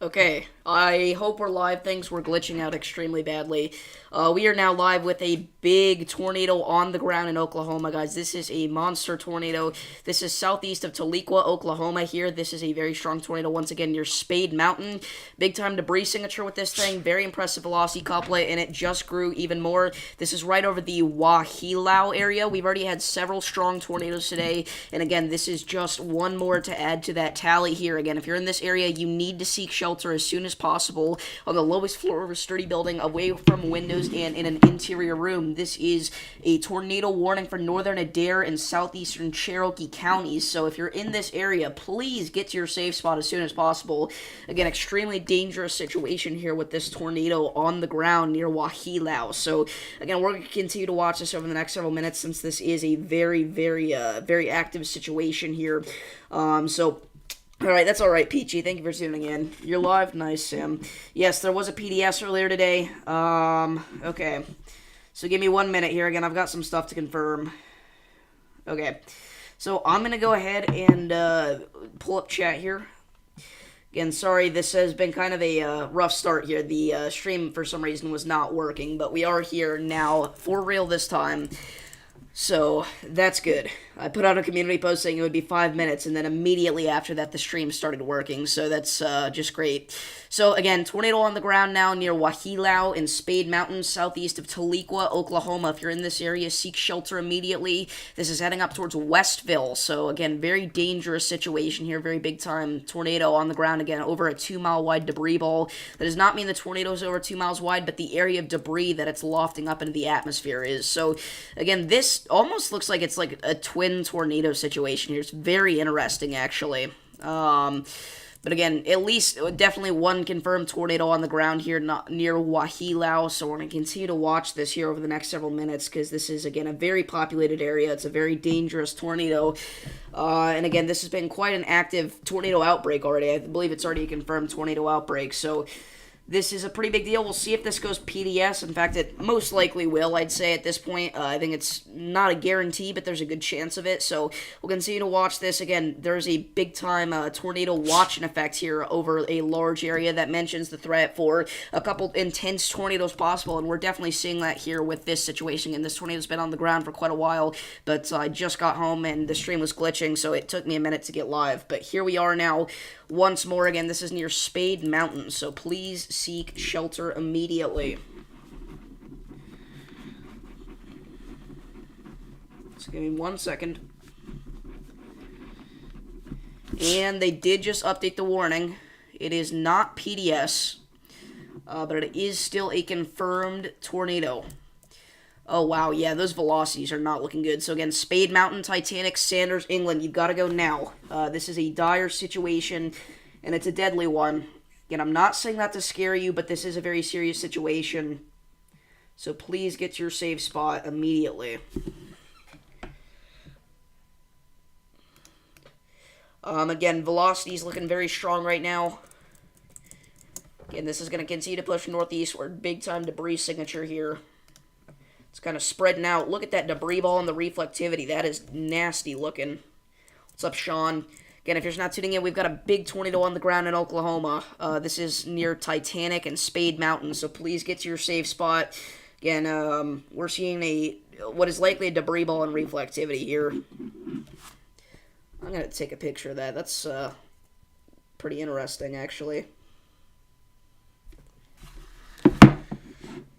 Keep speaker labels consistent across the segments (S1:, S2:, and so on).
S1: Okay, I hope we're live. Things were glitching out extremely badly. We are now live with a big tornado on the ground in Oklahoma, guys. This is a monster tornado. This is southeast of Tahlequah, Oklahoma here. This is a very strong tornado once again near Spade Mountain. Big time debris signature with this thing. Very impressive velocity couplet, and it just grew even more. This is right over the Wahilau area. We've already had several strong tornadoes today, and again, this is just one more to add to that tally here. Again, if you're in this area, you need to seek shelter as soon as possible on the lowest floor of a sturdy building, away from windows and in an interior room. This is a tornado warning for northern Adair and southeastern Cherokee counties. So if you're in this area, please get to your safe spot as soon as possible. Again, extremely dangerous situation here with this tornado on the ground near Wahilau. So again, we're going to continue to watch this over the next several minutes since this is a very active situation here. Alright, that's alright, Peachy. Thank you for tuning in. You're live? Nice, Sam. Yes, there was a PDS earlier today. Okay. So give me 1 minute here. Again, I've got some stuff to confirm. Okay. So I'm going to go ahead and pull up chat here. Again, sorry, this has been kind of a rough start here. The stream, for some reason, was not working, but we are here now, for real this time. So, that's good. I put out a community post saying it would be 5 minutes, and then immediately after that, the stream started working, so that's just great. So, again, tornado on the ground now near Wahilau in Spade Mountain, southeast of Tahlequah, Oklahoma. If you're in this area, seek shelter immediately. This is heading up towards Westville, so, again, very dangerous situation here, very big-time tornado on the ground, again, over a 2-mile wide debris ball. That does not mean the tornado is over 2 miles wide, but the area of debris that it's lofting up into the atmosphere is. So, again, this almost looks like it's like a twin tornado situation here. It's very interesting, actually. But again, at least definitely one confirmed tornado on the ground here not near Wahilau, so we're going to continue to watch this here over the next several minutes because this is, again, a very populated area. It's a very dangerous tornado. And again, this has been quite an active tornado outbreak already. I believe it's already a confirmed tornado outbreak, so this is a pretty big deal. We'll see if this goes PDS. In fact, it most likely will, I'd say, at this point. I think it's not a guarantee, but there's a good chance of it. So we'll continue to watch this. Again, there's a big-time tornado watch in effect here over a large area that mentions the threat for a couple intense tornadoes possible, and we're definitely seeing that here with this situation. And this tornado's been on the ground for quite a while, but I just got home and the stream was glitching, so it took me a minute to get live. But here we are now. Once more, again, this is near Spade Mountain, so please seek shelter immediately. So give me 1 second. And they did just update the warning. It is not PDS, but it is still a confirmed tornado. Oh, wow, yeah, those velocities are not looking good. So, again, Spade Mountain, Titanic, Sanders, England, you've got to go now. This is a dire situation, and it's a deadly one. Again, I'm not saying that to scare you, but this is a very serious situation. So, please get to your safe spot immediately. Again, velocity is looking very strong right now. Again, this is going to continue to push northeastward. Big-time debris signature here. It's kind of spreading out. Look at that debris ball and the reflectivity. That is nasty looking. What's up, Sean? Again, if you're not tuning in, we've got a big tornado on the ground in Oklahoma. This is near Titanic and Spade Mountain, so please get to your safe spot. Again, we're seeing what is likely a debris ball and reflectivity here. I'm going to take a picture of that. That's pretty interesting, actually.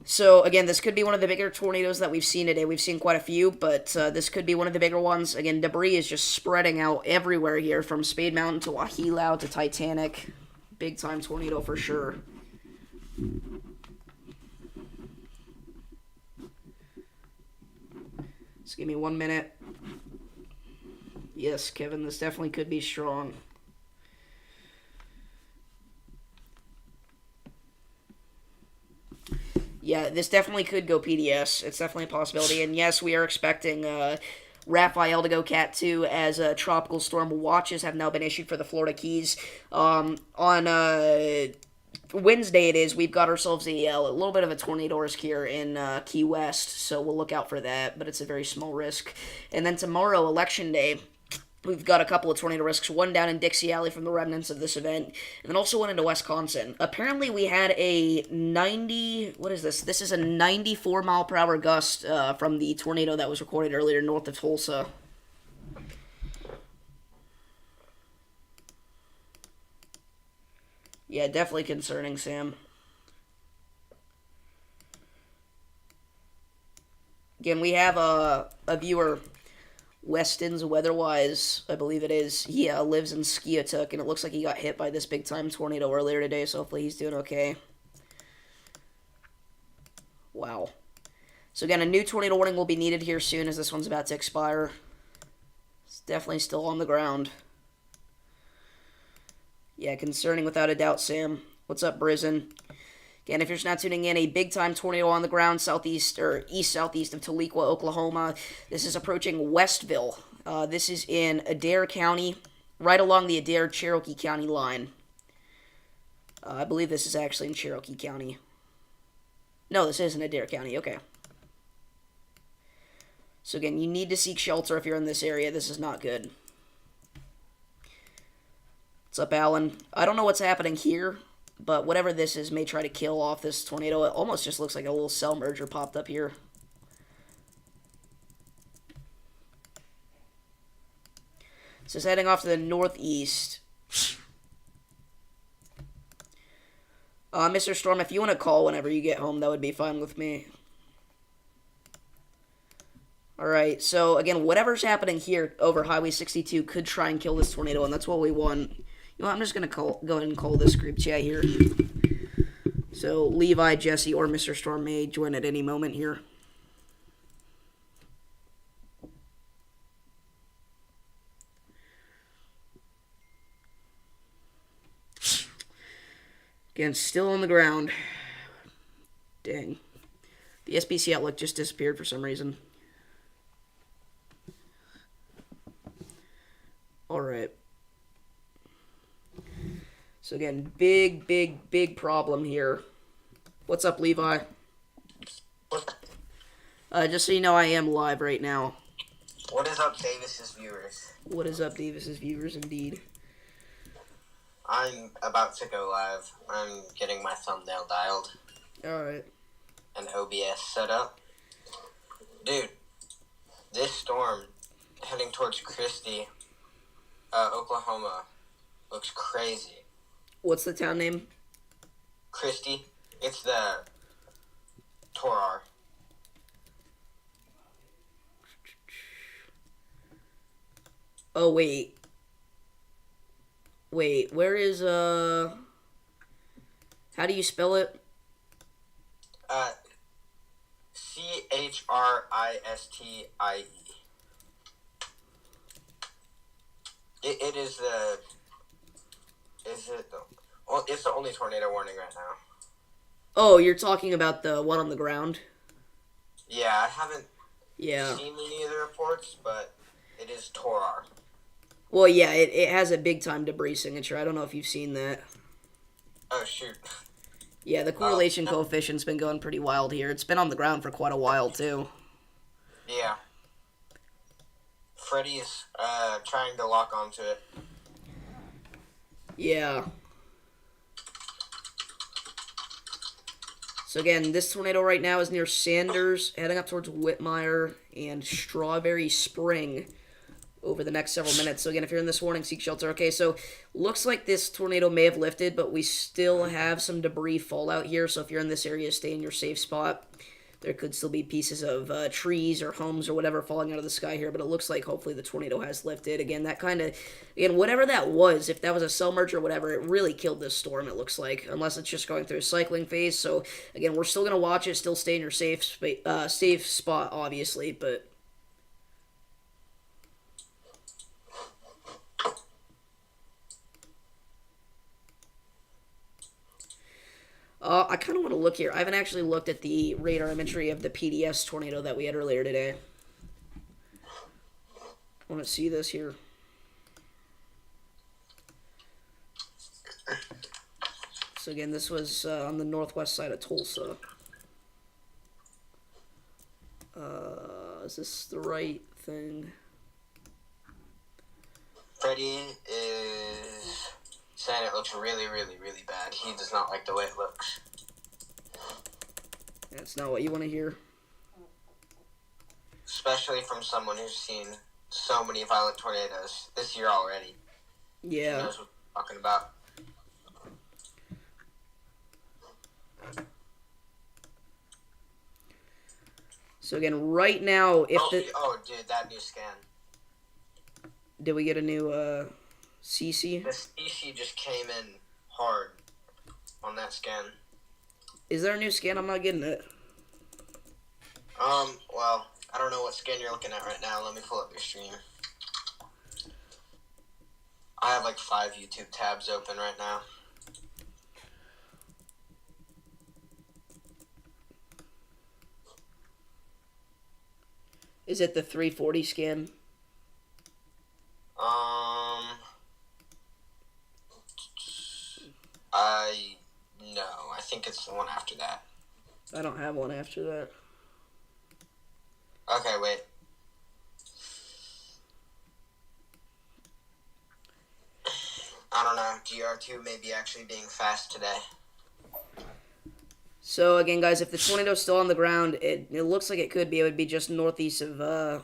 S1: So, again, this could be one of the bigger tornadoes that we've seen today. We've seen quite a few, but this could be one of the bigger ones. Again, debris is just spreading out everywhere here, from Spade Mountain to Wahilau to Titanic. Big-time tornado for sure. Just give me 1 minute. Yes, Kevin, this definitely could be strong. Yeah, this definitely could go PDS. It's definitely a possibility. And yes, we are expecting Raphael to go Cat 2 as tropical storm watches have now been issued for the Florida Keys. On Wednesday it is, we've got ourselves a little bit of a tornado risk here in Key West, so we'll look out for that, but it's a very small risk. And then tomorrow, Election Day, We've got a couple of tornado risks, one down in Dixie Alley from the remnants of this event, and then also one into Wisconsin. Apparently, we had a 90, what is this? This is a 94 mile per hour gust from the tornado that was recorded earlier north of Tulsa. Yeah, definitely concerning, Sam. Again, we have a viewer, Weston's Weatherwise, I believe it is. He lives in Skiatook, and it looks like he got hit by this big time tornado earlier today, so hopefully he's doing okay. Wow. So again, a new tornado warning will be needed here soon as this one's about to expire. It's definitely still on the ground. Yeah, concerning without a doubt, Sam. What's up, Brizen? Again, if you're just not tuning in, a big-time tornado on the ground southeast or east-southeast of Tahlequah, Oklahoma. This is approaching Westville. This is in Adair County, right along the Adair-Cherokee County line. I believe this is actually in Cherokee County. No, this isn't Adair County. Okay. So again, you need to seek shelter if you're in this area. This is not good. What's up, Alan? I don't know what's happening here, but whatever this is may try to kill off this tornado. It almost just looks like a little cell merger popped up here. So it's heading off to the northeast. Mr. Storm, if you want to call whenever you get home, that would be fine with me. Alright, so again, whatever's happening here over Highway 62 could try and kill this tornado, and that's what we want. You know what, I'm just going to go ahead and call this group chat here. So Levi, Jesse, or Mr. Storm may join at any moment here. Again, still on the ground. Dang. The SBC Outlook just disappeared for some reason. Alright. So again, big problem here. What's up, Levi? Just so you know, I am live right now.
S2: What is up, Davis's viewers?
S1: What is up, Davis's viewers, indeed.
S2: I'm about to go live. I'm getting my thumbnail dialed.
S1: Alright.
S2: And OBS set up. Dude, this storm heading towards Christie, Oklahoma, looks crazy.
S1: What's the town name?
S2: Christie. It's the Torar.
S1: Oh, wait. Wait, where is, how do you spell it?
S2: Christie. It is the... Is it the... Well, it's the only tornado warning right now.
S1: Oh, you're talking about the one on the ground?
S2: Yeah, I haven't seen any of the reports, but it is Torar.
S1: Well, yeah, it has a big-time debris signature. I don't know if you've seen that.
S2: Oh, shoot.
S1: Yeah, the correlation coefficient's been going pretty wild here. It's been on the ground for quite a while, too.
S2: Yeah. Freddy is trying to lock onto it.
S1: Yeah. So again, this tornado right now is near Sanders, heading up towards Whitmire and Strawberry Spring over the next several minutes. So again, if you're in this warning, seek shelter. Okay, so looks like this tornado may have lifted, but we still have some debris fallout here. So if you're in this area, stay in your safe spot. There could still be pieces of trees or homes or whatever falling out of the sky here, but it looks like hopefully the tornado has lifted. Again, that kind of, again, whatever that was, if that was a cell merge or whatever, it really killed this storm, it looks like, unless it's just going through a cycling phase. So again, we're still going to watch it, still stay in your safe spot, obviously, but I kind of want to look here. I haven't actually looked at the radar imagery of the PDS tornado that we had earlier today. I want to see this here. So again, this was on the northwest side of Tulsa. Is this the right thing?
S2: Freddy is saying it looks really, really, really bad. He does not like the way it looks.
S1: That's not what you want to hear.
S2: Especially from someone who's seen so many violent tornadoes this year already.
S1: Yeah.
S2: He knows what I'm talking about.
S1: So again, right now, if
S2: dude, that new scan.
S1: Did we get a new CC?
S2: The CC just came in hard on that scan.
S1: Is there a new scan? I'm not getting it.
S2: Well, I don't know what scan you're looking at right now. Let me pull up your stream. I have like 5 YouTube tabs open right now.
S1: Is it the 340 scan?
S2: No, I think it's the one after that.
S1: I don't have one after that.
S2: Okay, wait. I don't know. GR2 may be actually being fast today.
S1: So again, guys, if the tornado's still on the ground, it looks like it could be. It would be just northeast of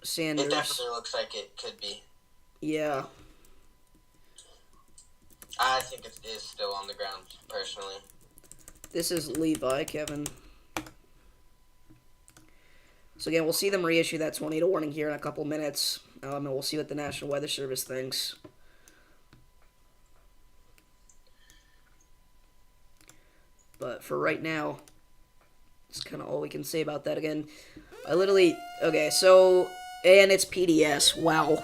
S1: Sanders.
S2: It definitely looks like it could be.
S1: Yeah.
S2: I think it is still on the ground, personally.
S1: This is Levi, Kevin. So again, we'll see them reissue that tornado warning here in a couple minutes, and we'll see what the National Weather Service thinks. But for right now, that's kind of all we can say about that. Again, okay, so, and it's PDS, wow.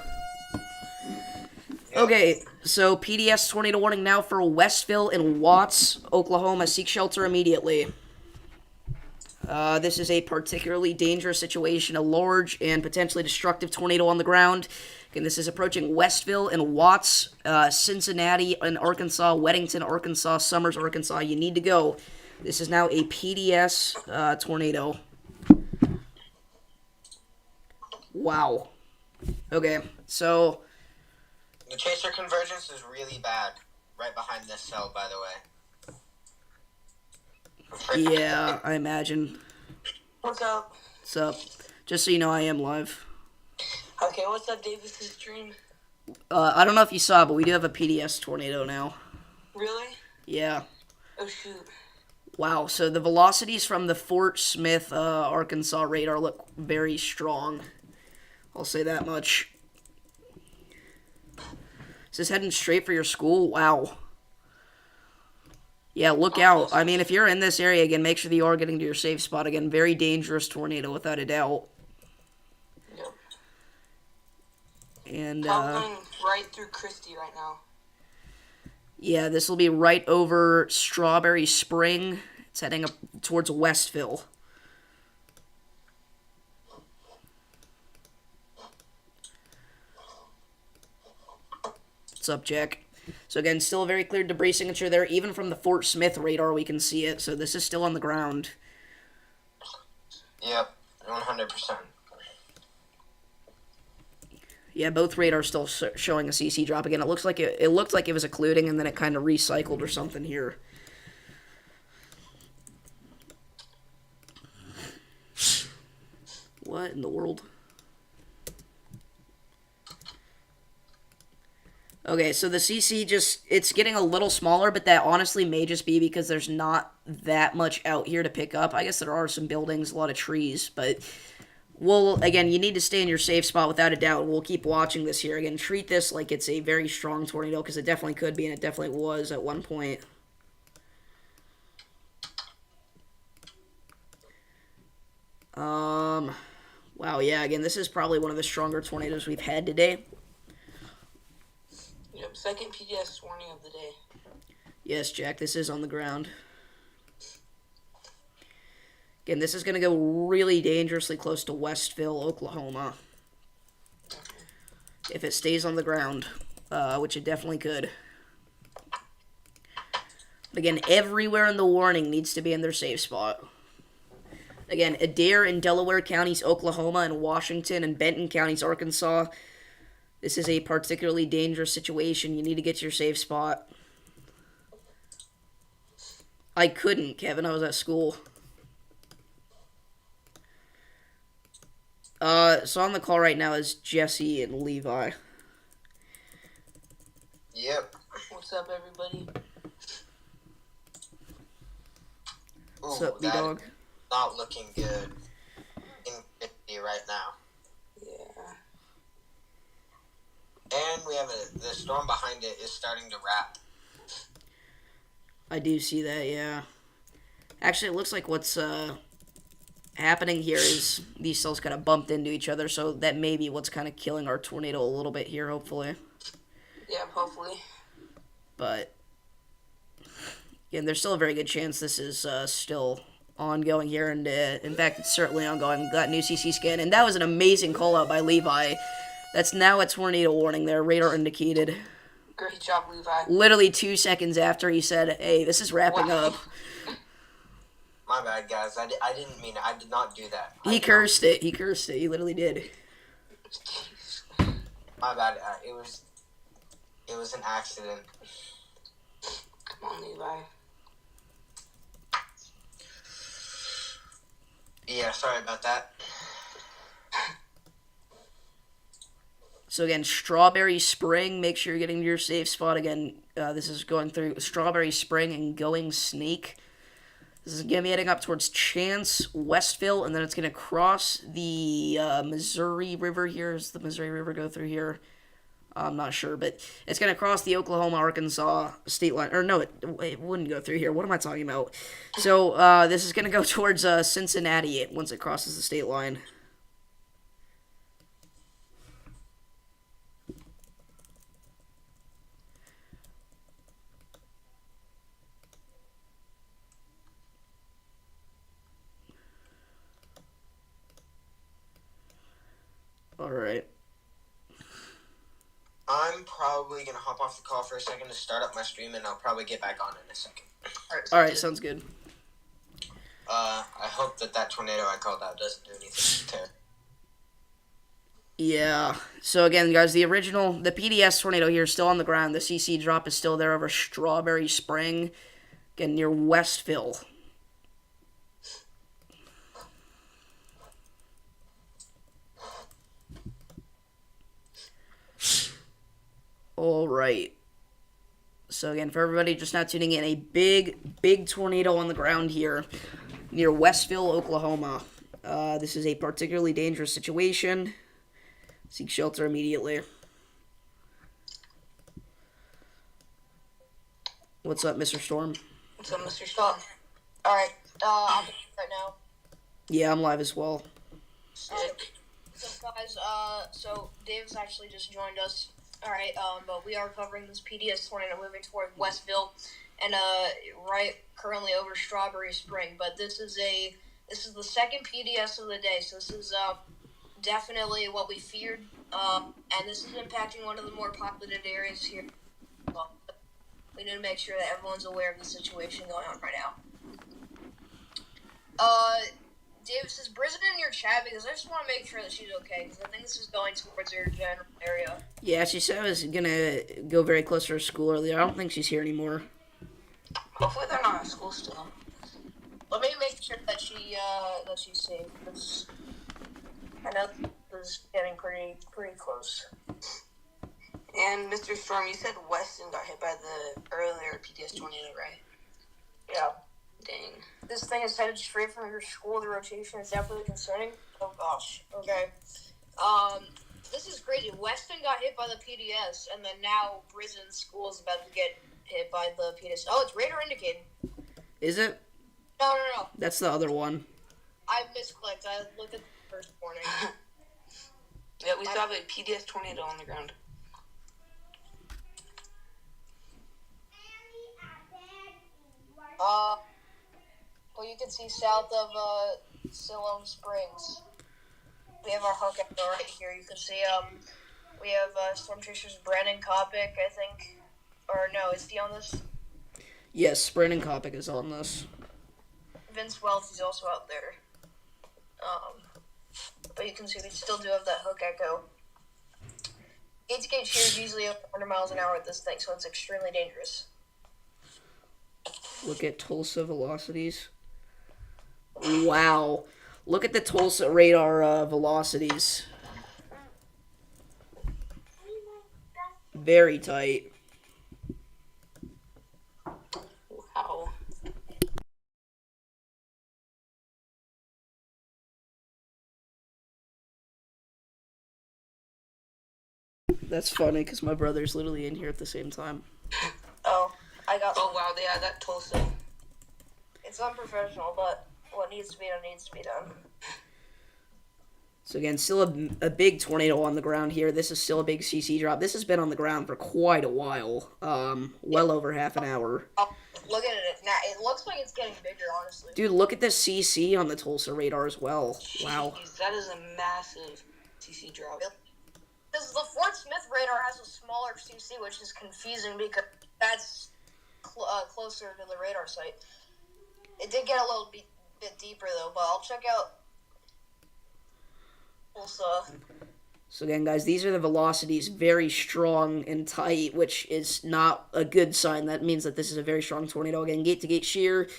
S1: Okay, so PDS tornado warning now for Westville and Watts, Oklahoma. Seek shelter immediately. This is a particularly dangerous situation, a large and potentially destructive tornado on the ground. Again, this is approaching Westville and Watts, Cincinnati and Arkansas, Weddington, Arkansas, Summers, Arkansas. You need to go. This is now a PDS tornado. Wow. Okay, so
S2: the chaser convergence is really bad. Right behind this cell, by the way.
S1: Yeah, I imagine.
S3: What's up?
S1: What's up? Just so you know, I am live.
S3: Okay, what's up, Davis's stream?
S1: I don't know if you saw, but we do have a PDS tornado now.
S3: Really?
S1: Yeah.
S3: Oh, shoot.
S1: Wow, so the velocities from the Fort Smith, Arkansas radar look very strong. I'll say that much. Is this heading straight for your school? Wow. Yeah, look out. I mean, if you're in this area, again, make sure that you are getting to your safe spot. Again, very dangerous tornado, without a doubt.
S3: Yep.
S1: And,
S3: I'm going right through Christie right now.
S1: Yeah, this will be right over Strawberry Spring. It's heading up towards Westville. What's up, Jack? So again, still a very clear debris signature there. Even from the Fort Smith radar, we can see it. So this is still on the ground.
S2: Yep, 100%.
S1: Yeah, both radars still showing a CC drop. Again, it looks like it looked like it was occluding, and then it kind of recycled or something here. What in the world? Okay, so the CC it's getting a little smaller, but that honestly may just be because there's not that much out here to pick up. I guess there are some buildings, a lot of trees, but again, you need to stay in your safe spot without a doubt. We'll keep watching this here. Again, treat this like it's a very strong tornado, because it definitely could be, and it definitely was at one point. Wow, yeah, again, this is probably one of the stronger tornadoes we've had today.
S3: Yep, second PDS warning of the day.
S1: Yes, Jack, this is on the ground. Again, this is going to go really dangerously close to Westville, Oklahoma. If it stays on the ground, which it definitely could. But again, everywhere in the warning needs to be in their safe spot. Again, Adair and Delaware counties, Oklahoma, and Washington and Benton counties, Arkansas. This is a particularly dangerous situation. You need to get to your safe spot. I couldn't, Kevin. I was at school. So on the call right now is Jesse and Levi.
S2: Yep.
S3: What's up, everybody?
S1: What's
S2: Ooh,
S1: up,
S2: that
S1: B-Dog?
S2: is not looking good in 50 right now.
S3: Yeah.
S2: And we have the storm behind it is starting to wrap.
S1: I do see that, yeah. Actually, it looks like what's happening here is these cells kind of bumped into each other, so that may be what's kind of killing our tornado a little bit here, hopefully.
S3: Yeah, hopefully.
S1: But, again, there's still a very good chance this is still ongoing here, and in fact, it's certainly ongoing. We got new CC scan, and that was an amazing call out by Levi. That's now a tornado warning there, radar indicated.
S3: Great job, Levi.
S1: Literally 2 seconds after he said, hey, this is wrapping
S3: Wow.
S1: up.
S2: My bad, guys. I didn't mean it. I did not do that.
S1: He cursed it. He cursed it. He literally did.
S2: My bad. It was an accident.
S3: Come on, Levi.
S2: Yeah, sorry about that.
S1: So again, Strawberry Spring. Make sure you're getting to your safe spot. Again, this is going through Strawberry Spring and Going Snake. This is going to be heading up towards Chance, Westville, and then it's going to cross the Missouri River here. Does the Missouri River go through here? I'm not sure, but it's going to cross the Oklahoma-Arkansas state line. Or no, it wouldn't go through here. What am I talking about? So this is going to go towards Cincinnati once it crosses the state line. All right.
S2: I'm probably gonna hop off the call for a second to start up my stream, and I'll probably get back on in a second.
S1: All right, sounds good.
S2: I hope that tornado I called out doesn't do anything to.
S1: Yeah. So again, guys, the PDS tornado here is still on the ground. The CC drop is still there over Strawberry Spring, again near Westville. All right. So again, for everybody just now tuning in, a big tornado on the ground here near Westville, Oklahoma. This is a particularly dangerous situation. Seek shelter immediately. What's up, Mr. Storm?
S3: What's up, Mr. Storm?
S4: Alright, I'm right now.
S1: Yeah, I'm live as well.
S3: Sick.
S4: What's up, guys? So Dave's actually just joined us. Alright, but we are covering this PDS tornado moving toward Westville and, right currently over Strawberry Spring. But this is the second PDS of the day, so this is, definitely what we feared. And this is impacting one of the more populated areas here. Well, we need to make sure that everyone's aware of the situation going on right now. Davis, is Brisbane in your chat? Because I just want to make sure that she's okay, because I think this is going towards her general area.
S1: Yeah, she said I was gonna go very close to her school earlier. I don't think she's here anymore.
S3: Hopefully they're not at school still.
S4: Let me make sure that she's safe, because I know this is getting pretty close.
S3: And Mr. Storm, you said Weston got hit by the earlier PDS tornado, right?
S4: Yeah.
S3: Dang.
S4: This thing is headed straight from your school. The rotation is definitely concerning. Oh gosh. Okay. This is crazy. Weston got hit by the PDS, and then now Brisbane School is about to get hit by the PDS. Oh, it's radar indicated.
S1: Is it?
S4: No.
S1: That's the other one.
S4: I misclicked. I looked at the first warning.
S3: Yeah, we still have a PDS tornado on the ground.
S4: Well, you can see south of Siloam Springs. We have our hook echo right here. You can see we have storm chasers Brandon Kopic, I think, or no, is he on this?
S1: Yes, Brandon Kopic is on this.
S4: Vince Wells is also out there. But you can see we still do have that hook echo. Gate shear is usually over 100 miles an hour with this thing, so it's extremely dangerous.
S1: Look at Tulsa velocities. Wow. Look at the Tulsa radar velocities. Very tight.
S3: Wow.
S1: That's funny because my brother's literally in here at the same time.
S3: Oh, wow, yeah, that Tulsa.
S4: It's unprofessional, but what needs to be done needs to be done.
S1: So again, still a big tornado on the ground here. This is still a big CC drop. This has been on the ground for quite a while. Well over half an hour.
S4: Oh, look at it now. It looks like it's getting bigger, honestly.
S1: Dude, look at the CC on the Tulsa radar as well. Wow.
S3: Jeez, that is a massive CC drop.
S4: Because the Fort Smith radar has a smaller CC, which is confusing because that's closer to the radar site. It did get a little bit deeper, though, but I'll check out Tulsa.
S1: So again, guys, these are the velocities, very strong and tight, which is not a good sign. That means that this is a very strong tornado. Again, gate-to-gate shear,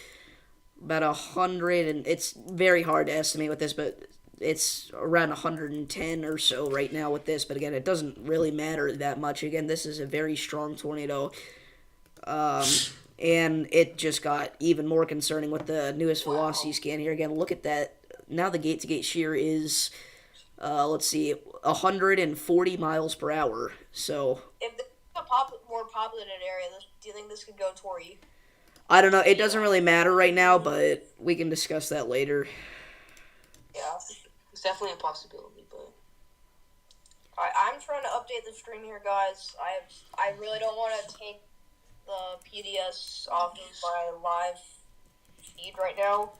S1: about 100, and it's very hard to estimate with this, but it's around 110 or so right now with this. But again, it doesn't really matter that much. Again, this is a very strong tornado. And it just got even more concerning with the newest velocity scan here. Again, look at that. Now the gate-to-gate shear is, let's see, 140 miles per hour. So
S4: If this is a more populated area, do you think this could go Tory?
S1: I don't know. It doesn't really matter right now, but we can discuss that later.
S4: Yeah.
S3: It's definitely a possibility, but
S4: I'm trying to update the stream here, guys. I really don't want to take the PDS off of my live feed right now.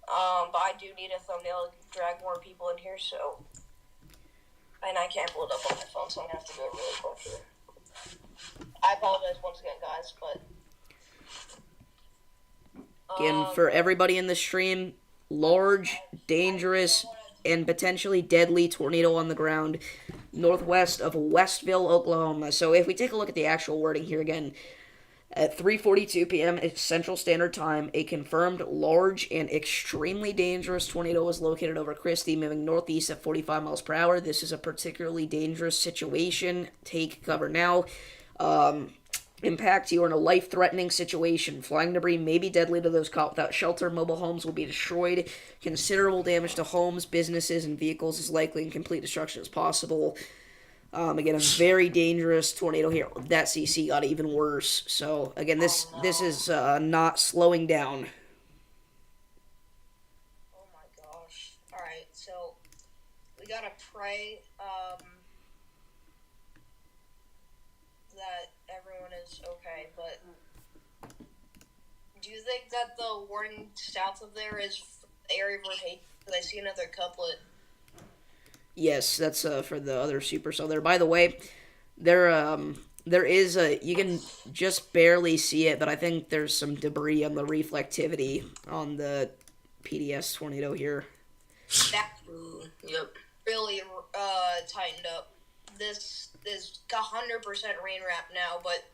S4: But I do need a thumbnail to drag more people in here, so. And I can't pull it up on my phone, so I'm going to have to do it really quick here. I apologize once again, guys, but.
S1: Again, for everybody in the stream, large, dangerous, and potentially deadly tornado on the ground northwest of Westville, Oklahoma. So if we take a look at the actual wording here again, at 3:42 p.m. Central Standard Time, a confirmed large and extremely dangerous tornado was located over Christie, moving northeast at 45 miles per hour. This is a particularly dangerous situation. Take cover now. Impact, you are in a life-threatening situation. Flying debris may be deadly to those caught without shelter. Mobile homes will be destroyed. Considerable damage to homes, businesses, and vehicles is likely, and complete destruction is possible. Again, a very dangerous tornado here. That CC got even worse. So, again, this is not slowing down.
S4: Oh my gosh. Alright, so we gotta pray that everyone is okay, but do you think that the warning south of there is area of rotation? Because I see another couplet.
S1: Yes, that's for the other supercell there. By the way, there is a, you can just barely see it, but I think there's some debris on the reflectivity on the PDS tornado here.
S4: That
S3: yep.
S4: really tightened up. This is 100% rain wrap now, but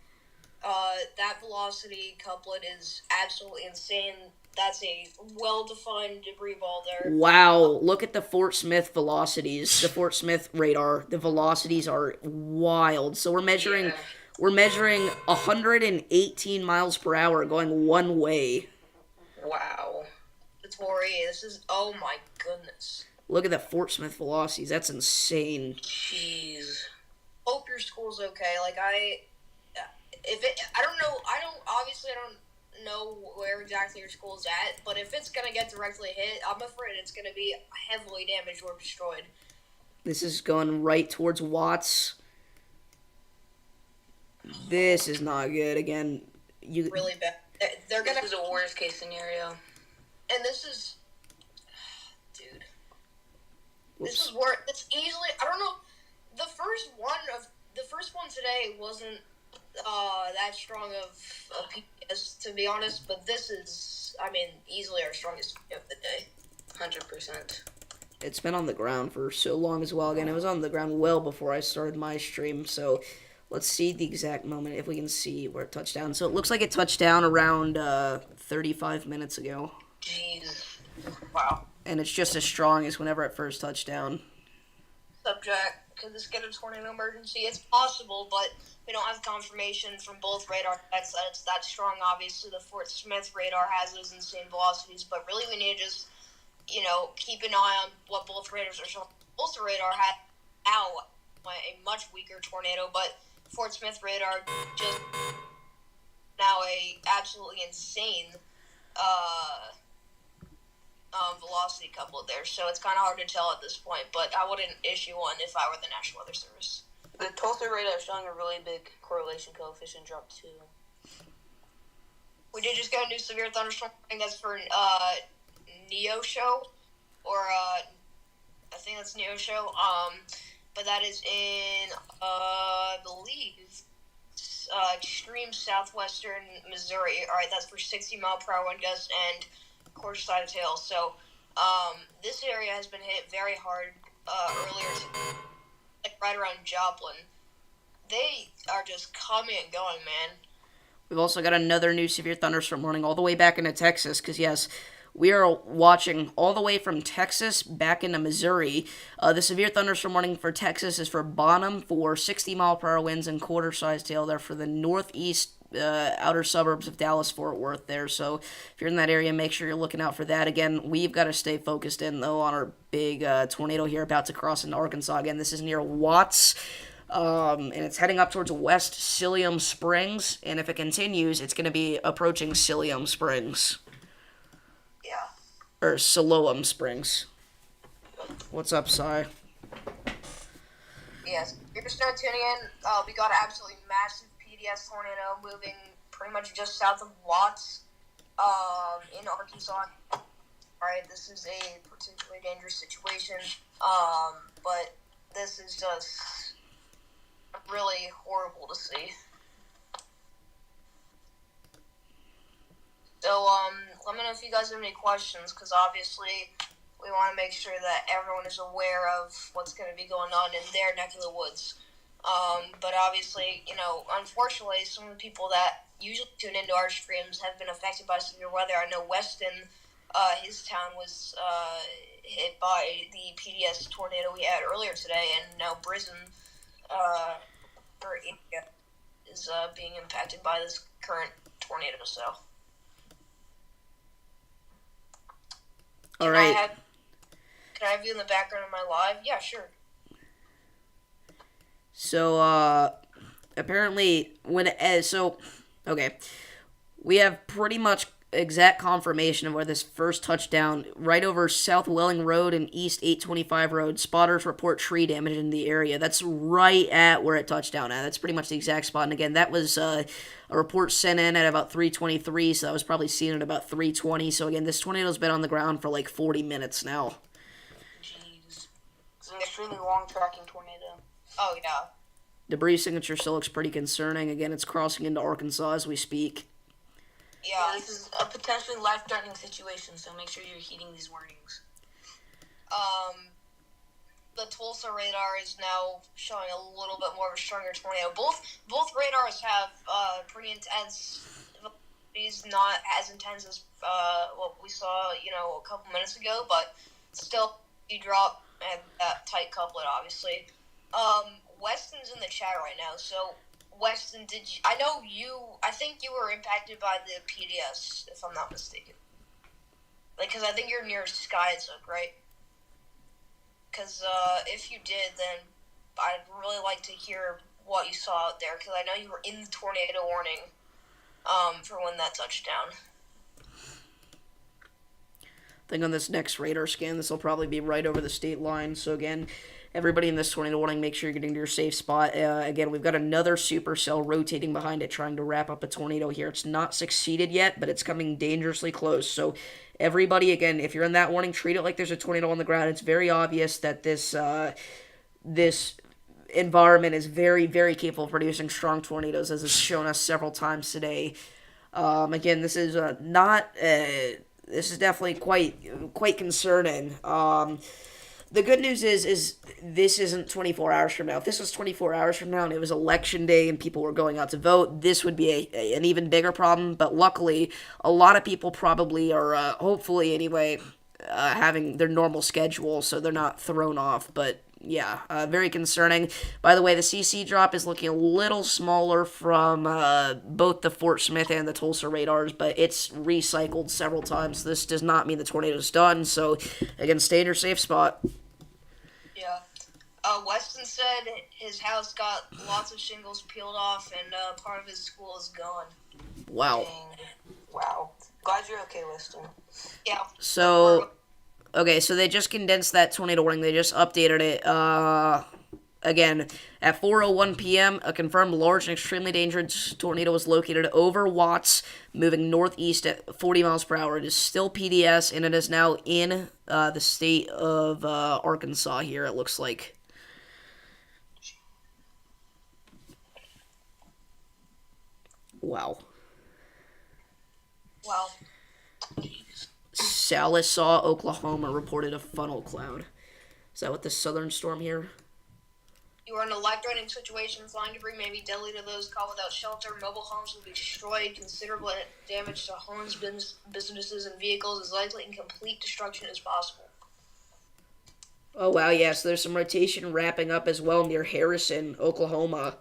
S4: that velocity couplet is absolutely insane. That's a well-defined debris ball there.
S1: Wow, look at the Fort Smith velocities. The Fort Smith radar, the velocities are wild. So we're measuring 118 miles per hour going one way.
S3: Wow.
S4: The Tory, this is, oh my goodness.
S1: Look at the Fort Smith velocities. That's insane.
S3: Jeez.
S4: Hope your school's okay. Like, I don't know where exactly your school's at, but if it's gonna get directly hit, I'm afraid it's gonna be heavily damaged or destroyed.
S1: This is going right towards Watts. This is not good. Again,
S4: Really bad. They're gonna.
S3: This is a worst case scenario.
S4: And this is, dude.
S1: Whoops.
S4: This is where it's easily. I don't know. The first one today wasn't that strong of a PDS, to be honest, but this is, I mean, easily our strongest of the day.
S3: 100%.
S1: it's been on the ground for so long as well. Again, it was on the ground well before I started my stream, so let's see the exact moment if we can see where it touched down. So it looks like it touched down around 35 minutes ago.
S3: Jeez. Wow.
S1: And it's just as strong as whenever it first touched down.
S4: Subject, could this get a tornado emergency? It's possible, but we don't have confirmation from both radar sets that it's that strong. Obviously, the Fort Smith radar has those insane velocities, but really we need to just, keep an eye on what both radars are showing. Both the radar had now a much weaker tornado, but Fort Smith radar just now a absolutely insane velocity coupled there, so it's kind of hard to tell at this point, but I wouldn't issue one if I were the National Weather Service.
S3: The Tulsa radar is showing a really big correlation coefficient drop too.
S4: We did just get a new severe thunderstorm. I think that's for Neosho, or I think that's Neosho. But that is in I believe extreme southwestern Missouri. All right, that's for 60-mile-per-hour wind gusts and quarter side of tail. So this area has been hit very hard earlier today, like right around Joplin. They are just coming and going, man.
S1: We've also got another new severe thunderstorm warning all the way back into Texas, because yes, we are watching all the way from Texas back into Missouri. The severe thunderstorm warning for Texas is for Bonham for 60-mile-per-hour winds and quarter-size tail. They're for the northeast outer suburbs of Dallas-Fort Worth there. So if you're in that area, make sure you're looking out for that. Again, we've got to stay focused in, though, on our big tornado here about to cross into Arkansas. Again, this is near Watts. And it's heading up towards West Siloam Springs, and if it continues, it's going to be approaching Siloam Springs.
S4: Yeah.
S1: Or Siloam Springs. What's up, Cy?
S4: Yes. If you're just now tuning in, we got an absolutely massive PDS tornado moving pretty much just south of Watts in Arkansas. Alright, this is a particularly dangerous situation, but this is just really horrible to see. So, let me know if you guys have any questions, because obviously we want to make sure that everyone is aware of what's going to be going on in their neck of the woods. But obviously, unfortunately, some of the people that usually tune into our streams have been affected by severe weather. I know Weston, his town was hit by the PDS tornado we had earlier today, and now Brisbane, India, is being impacted by this current tornado. So,
S1: All right.
S4: Can I have you in the background of my live? Yeah, sure.
S1: So, apparently, okay. We have pretty much exact confirmation of where this first touchdown, right over South Welling Road and East 825 Road. Spotters report tree damage in the area. That's right at where it touched down at. That's pretty much the exact spot. And again, that was a report sent in at about 3:23, so that was probably seen at about 3:20. So again, this tornado's been on the ground for like 40 minutes now.
S3: Jeez. It's an extremely long tracking tornado.
S4: Oh, yeah.
S1: Debris signature still looks pretty concerning. Again, it's crossing into Arkansas as we speak.
S3: Yeah, this is a potentially life-threatening situation, so make sure you're heeding these warnings.
S4: The Tulsa radar is now showing a little bit more of a stronger tornado. Both radars have pretty intense velocities, not as intense as what we saw, a couple minutes ago, but still, you drop and that tight couplet, obviously. Weston's in the chat right now, so Weston, I think you were impacted by the PDS, if I'm not mistaken. Because I think you're near Skyzook, right? Because if you did, then I'd really like to hear what you saw out there, because I know you were in the tornado warning for when that touched down.
S1: I think on this next radar scan, this will probably be right over the state line. So again, everybody in this tornado warning, make sure you're getting to your safe spot. Again, we've got another supercell rotating behind it, trying to wrap up a tornado here. It's not succeeded yet, but it's coming dangerously close. So everybody, again, if you're in that warning, treat it like there's a tornado on the ground. It's very obvious that this environment is very, very capable of producing strong tornadoes, as it's shown us several times today. Again, this is this is definitely quite concerning. the good news is this isn't 24 hours from now. If this was 24 hours from now and it was election day and people were going out to vote, this would be an even bigger problem. But luckily, a lot of people probably are, hopefully anyway, having their normal schedule, so they're not thrown off. But yeah, very concerning. By the way, the CC drop is looking a little smaller from both the Fort Smith and the Tulsa radars, but it's recycled several times. This does not mean the tornado's done, so again, stay in your safe spot.
S4: Yeah. Weston said his house got lots of shingles peeled off, and part of his school is gone.
S1: Wow.
S3: Dang. Wow. Glad you're okay, Weston.
S4: Yeah.
S1: So, okay, so they just condensed that tornado warning. They just updated it. Again, at 4:01 p.m., a confirmed large and extremely dangerous tornado was located over Watts, moving northeast at 40 miles per hour. It is still PDS, and it is now in the state of Arkansas here, it looks like. Wow.
S4: Wow.
S1: Sallisaw, Oklahoma reported a funnel cloud. Is that what the southern storm here?
S4: You are in a life-threatening situation. Flying debris may be deadly to those caught without shelter. Mobile homes will be destroyed. Considerable damage to homes, businesses, and vehicles is likely, and complete destruction is possible.
S1: Oh, wow, yeah, so there's some rotation wrapping up as well near Harrison, Oklahoma.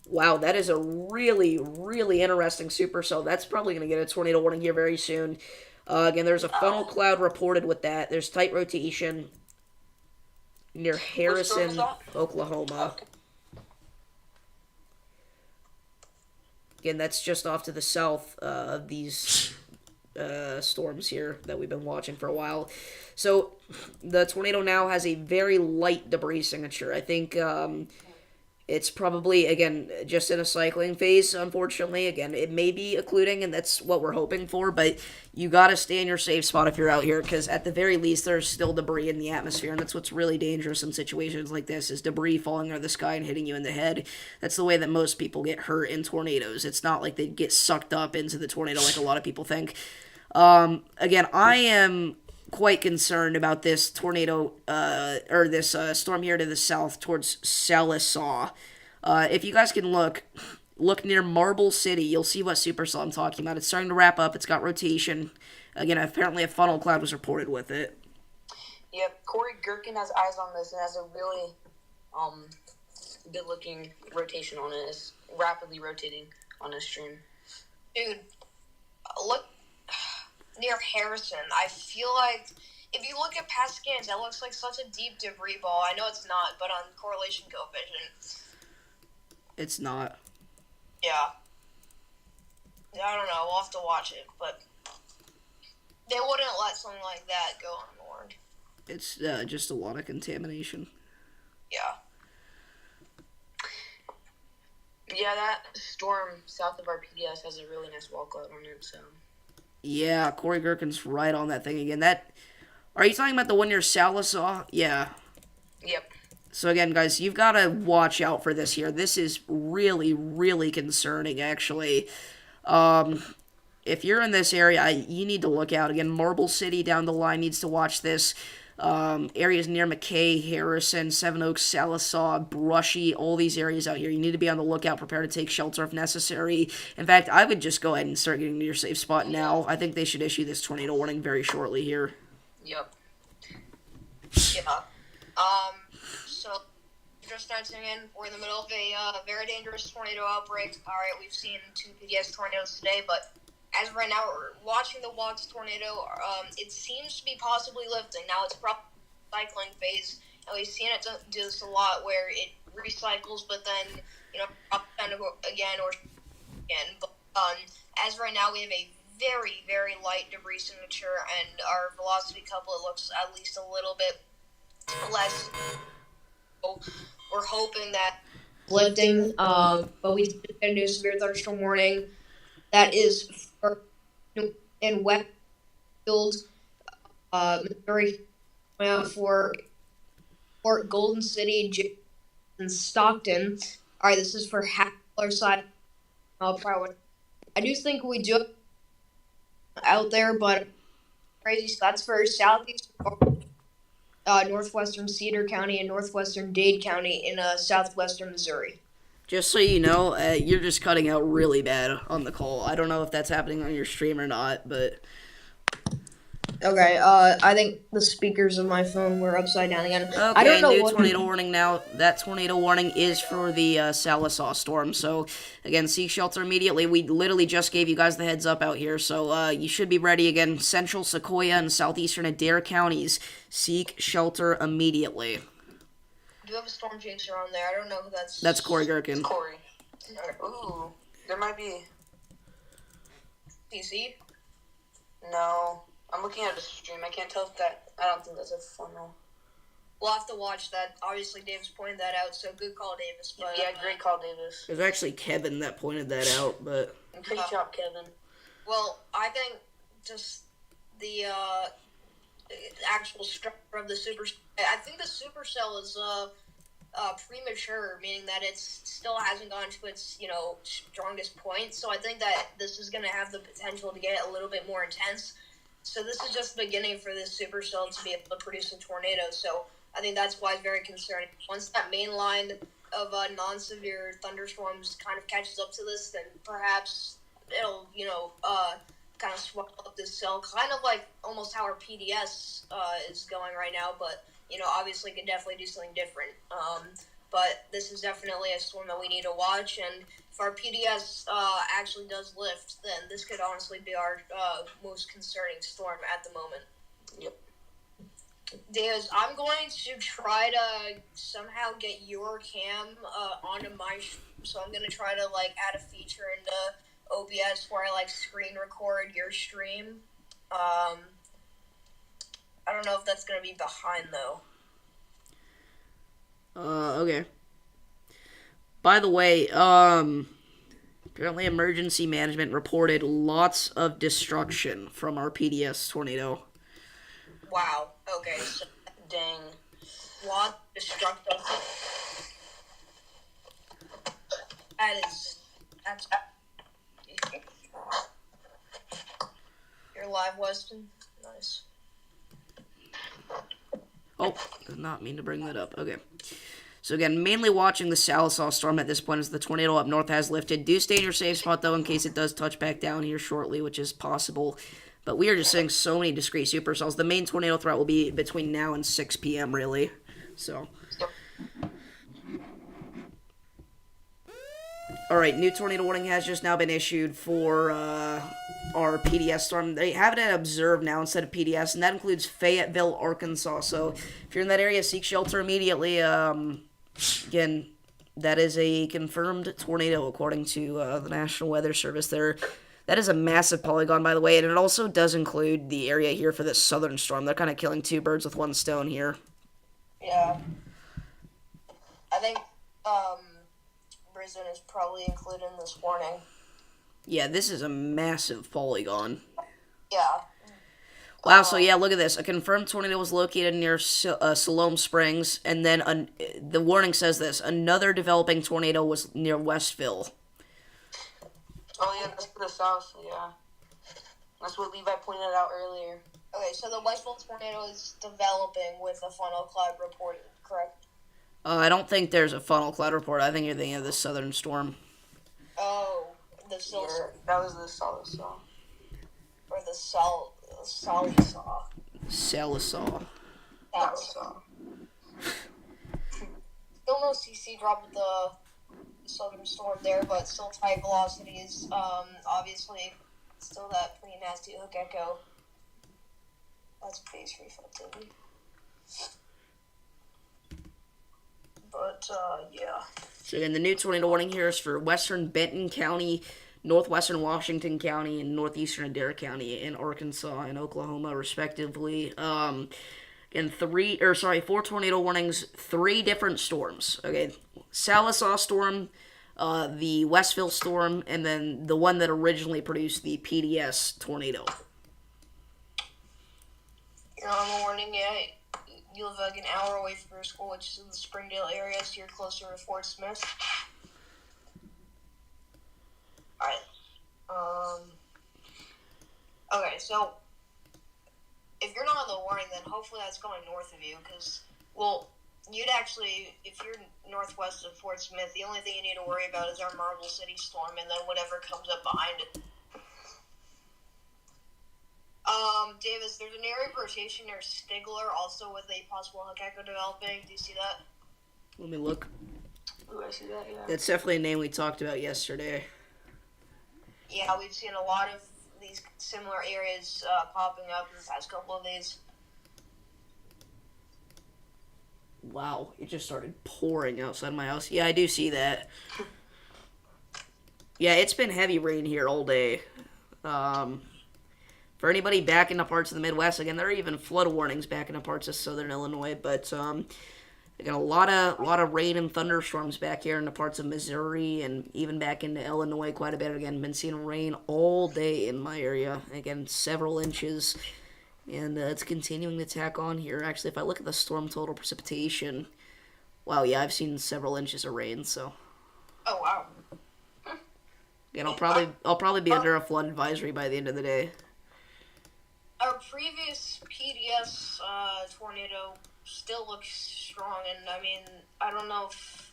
S1: Wow, that is a really, really interesting supercell. That's probably going to get a tornado warning here very soon. Again, there's a funnel cloud reported with that. There's tight rotation near Harrison, Oklahoma. Again, that's just off to the south of these storms here that we've been watching for a while. So the tornado now has a very light debris signature. I think it's probably, again, just in a cycling phase, unfortunately. Again, it may be occluding, and that's what we're hoping for, but you gotta stay in your safe spot if you're out here, because at the very least, there's still debris in the atmosphere, and that's what's really dangerous in situations like this, is debris falling out of the sky and hitting you in the head. That's the way that most people get hurt in tornadoes. It's not like they get sucked up into the tornado like a lot of people think. Again, I am quite concerned about this tornado, or this storm here to the south towards Sallisaw. If you guys can look near Marble City, you'll see what supercell I'm talking about. It's starting to wrap up. It's got rotation. Again, apparently a funnel cloud was reported with it.
S3: Yep, Corey Gherkin has eyes on this and has a really good-looking rotation on it. It's rapidly rotating on his stream.
S4: Dude, look near Harrison. I feel like if you look at past scans, that looks like such a deep debris ball. I know it's not, but on correlation coefficient,
S1: It's not.
S4: yeah. I don't know. We'll have to watch it, but they wouldn't let something like that go unwarned.
S1: It's just a lot of contamination.
S4: Yeah.
S3: Yeah, that storm south of our PDS has a really nice wall cloud on it, so...
S1: Yeah, Corey Gherkin's right on that thing again. Are you talking about the one near Sallisaw? Yeah.
S3: Yep.
S1: So again, guys, you've got to watch out for this here. This is really, really concerning, actually. If you're in this area, you need to look out. Again, Marble City down the line needs to watch this. Areas near McKay, Harrison, Seven Oaks, Sallisaw, Brushy, all these areas out here. You need to be on the lookout, prepare to take shelter if necessary. In fact, I would just go ahead and start getting to your safe spot now. I think they should issue this tornado warning very shortly here.
S3: Yep.
S4: Yeah. So, just starting in, we're in the middle of a very dangerous tornado outbreak. Alright, we've seen 2 PDS tornadoes today, but as of right now, we're watching the Watts tornado. It seems to be possibly lifting. Now, it's probably cycling phase, and we've seen it do this a lot where it recycles, but then, up down again or again. But as of right now, we have a very, very light debris signature, and our velocity couplet looks at least a little bit less. So we're hoping that lifting, but we did get a new severe thunderstorm warning that is in Westfield, Missouri, for Fort Golden City, and Stockton. All right, this is for half our side mile per hour. I do think we do out there, but crazy. So that's for southeast northwestern Cedar County and northwestern Dade County in southwestern Missouri.
S1: Just so you know, you're just cutting out really bad on the call. I don't know if that's happening on your stream or not, but
S4: Okay, I think the speakers of my phone were upside down again.
S1: okay.
S4: I don't know
S1: New
S4: what
S1: tornado warning now. That tornado warning is for the Sallisaw storm. So again, seek shelter immediately. We literally just gave you guys the heads up out here, so you should be ready again. Central Sequoia and southeastern Adair counties, seek shelter immediately.
S4: Do you have a storm chaser on there? I don't know who that's.
S1: That's Corey Gherkin.
S3: Corey. Ooh, there might be.
S4: PC?
S3: No. I'm looking at the stream. I can't tell if that. I don't think that's a funnel.
S4: We'll have to watch that. Obviously, Davis pointed that out, so good call, Davis. But,
S3: Yeah, great call, Davis.
S1: It was actually Kevin that pointed that out, but
S3: Great job, Kevin.
S4: Well, I think just the actual structure of the super. I think the supercell is premature, meaning that it still hasn't gone to its strongest point. So I think that this is going to have the potential to get a little bit more intense. So this is just the beginning for this supercell to be able to produce a tornado. So I think that's why it's very concerning. Once that main line of non-severe thunderstorms kind of catches up to this, then perhaps it'll kind of swell up this cell, kind of like almost how our PDS is going right now. But obviously could definitely do something different. But this is definitely a storm that we need to watch, and if our PDS actually does lift, then this could honestly be our most concerning storm at the moment.
S3: Yep.
S4: Diaz, I'm going to try to somehow get your cam onto my stream, so I'm going to try to add a feature into OBS where I screen record your stream. I don't know if that's going to be behind, though.
S1: Okay. By the way, apparently emergency management reported lots of destruction from our PDS tornado.
S4: Wow. Okay. So,
S3: Dang.
S4: lot destructive. That's. You're live, Weston. Nice.
S1: Oh, did not mean to bring that up. Okay. So again, mainly watching the Sallisaw storm at this point as the tornado up north has lifted. Do stay in your safe spot, though, in case it does touch back down here shortly, which is possible. But we are just seeing so many discrete supercells. The main tornado threat will be between now and 6 p.m., really. So. Alright, new tornado warning has just now been issued for our PDS storm. They have it at observed now instead of PDS, and that includes Fayetteville, Arkansas. So if you're in that area, seek shelter immediately. Again, that is a confirmed tornado according to the National Weather Service there. That is a massive polygon, by the way, and it also does include the area here for this southern storm. They're kind of killing two birds with one stone here.
S4: Yeah. I think Brisbane is probably included in this warning.
S1: Yeah, this is a massive polygon.
S4: Yeah.
S1: Wow, so yeah, look at this. A confirmed tornado was located near Siloam Springs, and then the warning says this. Another developing tornado was near Westville.
S3: Oh, yeah, that's to the south, yeah. That's what Levi pointed out earlier.
S4: Okay, so the Westville tornado is developing with a funnel cloud reported, correct?
S1: I don't think there's a funnel cloud report. I think you're thinking of the southern storm.
S4: Oh, the
S3: Yeah, that was the solid saw.
S4: Or the Salisaw.
S1: Sallisaw.
S3: Solid saw.
S4: Still no CC drop with the southern storm there, but still tight velocities. Obviously, still that pretty nasty hook echo. That's base reflectivity. But, yeah.
S1: So again, the new tornado warning here is for western Benton County, northwestern Washington County, and northeastern Adair County in Arkansas and Oklahoma, respectively. And 4 tornado warnings, 3 different storms. Okay, Sallisaw storm, the Westville storm, and then the one that originally produced the PDS tornado.
S4: I'm warning you. You live like an hour away from your school, which is in the Springdale area, so you're closer to Fort Smith. Alright. Okay, so if you're not on the warning, then hopefully that's going north of you, because, well, you'd actually, if you're northwest of Fort Smith, the only thing you need to worry about is our Marble City storm, and then whatever comes up behind it. Davis, there's an area of rotation near Stigler, also with a possible hook echo developing. Do you see that?
S1: Let me look.
S3: Ooh, I see that, yeah.
S1: That's definitely a name we talked about yesterday.
S4: Yeah, we've seen a lot of these similar areas popping up in the past couple of days.
S1: Wow, it just started pouring outside my house. Yeah, I do see that. Yeah, it's been heavy rain here all day. For anybody back into parts of the Midwest, again, there are even flood warnings back into parts of southern Illinois, but I got a lot of rain and thunderstorms back here in the parts of Missouri and even back into Illinois quite a bit. Again, been seeing rain all day in my area. Again, several inches, and it's continuing to tack on here. Actually, if I look at the storm total precipitation, wow, yeah, I've seen several inches of rain. So,
S4: Oh, wow.
S1: again, I'll probably be under a flood advisory by the end of the day.
S4: Our previous PDS tornado still looks strong, and I mean, I don't know if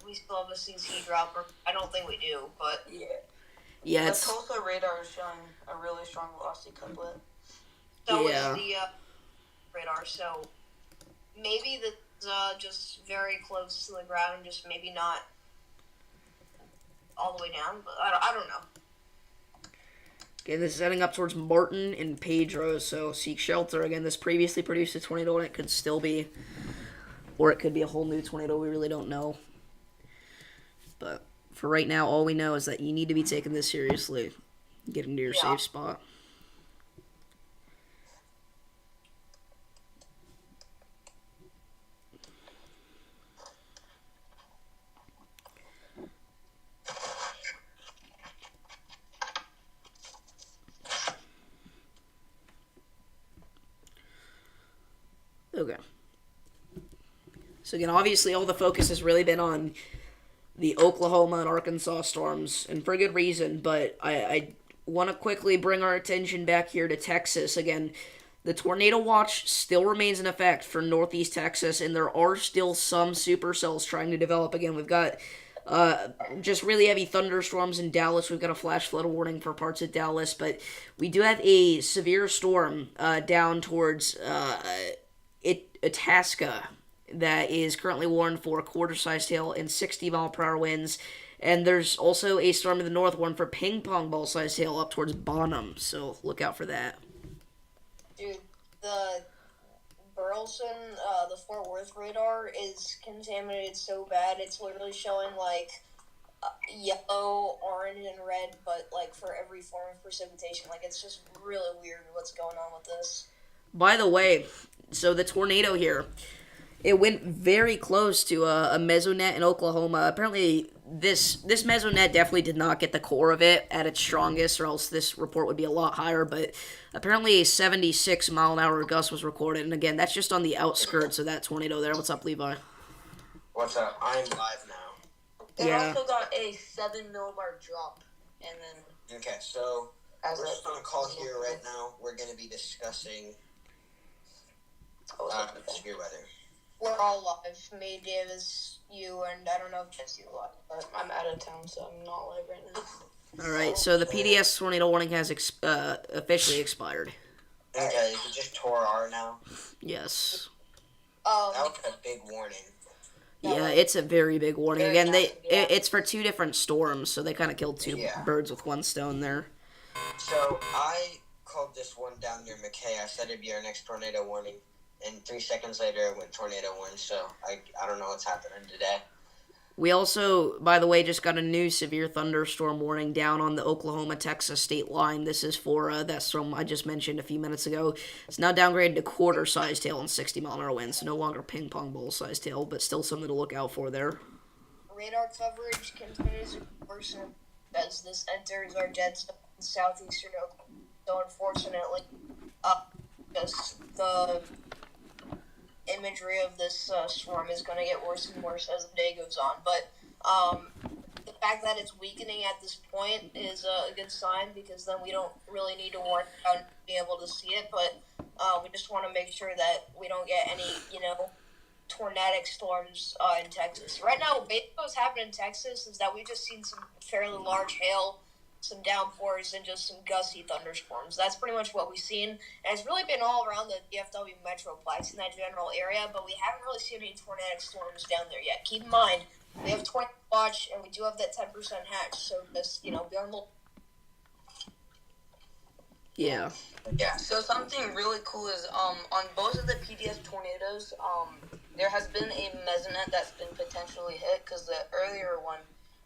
S4: we still have a CC dropper. I don't think we do, but
S1: Yeah,
S3: The
S1: it's
S3: Tulsa radar is showing a really strong velocity couplet.
S4: so
S1: Yeah.
S4: is the radar. So maybe that's just very close to the ground, just maybe not all the way down. But I don't know.
S1: Okay, this is heading up towards Martin and Pedro, so seek shelter. Again, this previously produced a tornado, and it could still be, or it could be a whole new tornado. We really don't know. But for right now, all we know is that you need to be taking this seriously. Get into your safe spot. Okay. So again, obviously, all the focus has really been on the Oklahoma and Arkansas storms, and for good reason. But I want to quickly bring our attention back here to Texas. Again, the tornado watch still remains in effect for northeast Texas, and there are still some supercells trying to develop. Again, we've got just really heavy thunderstorms in Dallas. We've got a flash flood warning for parts of Dallas, but we do have a severe storm down towards Itasca that is currently warned for a quarter-sized hail and 60-mile-per-hour winds. And there's also a storm in the north warned for ping-pong ball-sized hail up towards Bonham, so look out for that.
S4: Dude, the Burleson, the Fort Worth radar is contaminated so bad, it's literally showing, like, yellow, orange, and red, but, like, for every form of precipitation. Like, it's just really weird what's going on with this.
S1: By the way, so the tornado here, it went very close to a mesonet in Oklahoma. Apparently, this mesonet definitely did not get the core of it at its strongest, or else this report would be a lot higher. But apparently, a 76-mile-an-hour gust was recorded. And again, that's just on the outskirts of that tornado there. What's up, Levi?
S2: What's up? I'm live now.
S3: They
S1: Yeah.
S3: also got a 7 millibar drop, and then
S2: Okay, so
S3: as
S2: we're
S3: a
S2: just on a call here right now. We're going to be discussing severe weather.
S4: We're all live. Me, Davis, you, and I don't know if Jesse you live, but
S3: I'm out of town, so I'm not live right now.
S1: All right, so the PDS tornado warning has officially expired.
S2: Okay, is it just Tor R now?
S1: Yes.
S2: That was a big warning.
S1: Yeah, it's a very big warning.
S3: Very
S1: Again,
S3: massive, yeah.
S1: it's for two different storms, so they kind of killed two birds with one stone there.
S2: So I called this one down near McKay. I said it'd be our next tornado warning. And 3 seconds later, it went tornado warning. So I don't know what's happening today.
S1: We also, by the way, just got a new severe thunderstorm warning down on the Oklahoma-Texas state line. This is for that storm I just mentioned a few minutes ago. It's now downgraded to quarter-sized hail and 60-mile-an-hour winds, so no longer ping-pong ball-sized hail, but still something to look out for there.
S4: radar coverage continues to worsen as this enters our dead zone in southeastern Oklahoma. So unfortunately, just the imagery of this storm is going to get worse and worse as the day goes on. But the fact that it's weakening at this point is a good sign because then we don't really need to worry about being able to see it. But we just want to make sure that we don't get any, tornadic storms in Texas. Right now, basically what's happening in Texas is that we've just seen some fairly large hail, some downpours, and just some gusty thunderstorms. That's pretty much what we've seen. And it's really been all around the DFW Metroplex in that general area, but we haven't really seen any tornadic storms down there yet. Keep in mind, we have 20 watch, and we do have that 10% hatch, so just, be on the little.
S1: Yeah.
S2: Yeah.
S3: So something really cool is on both of the PDS tornadoes, there has been a mesonet that's been potentially hit because the earlier one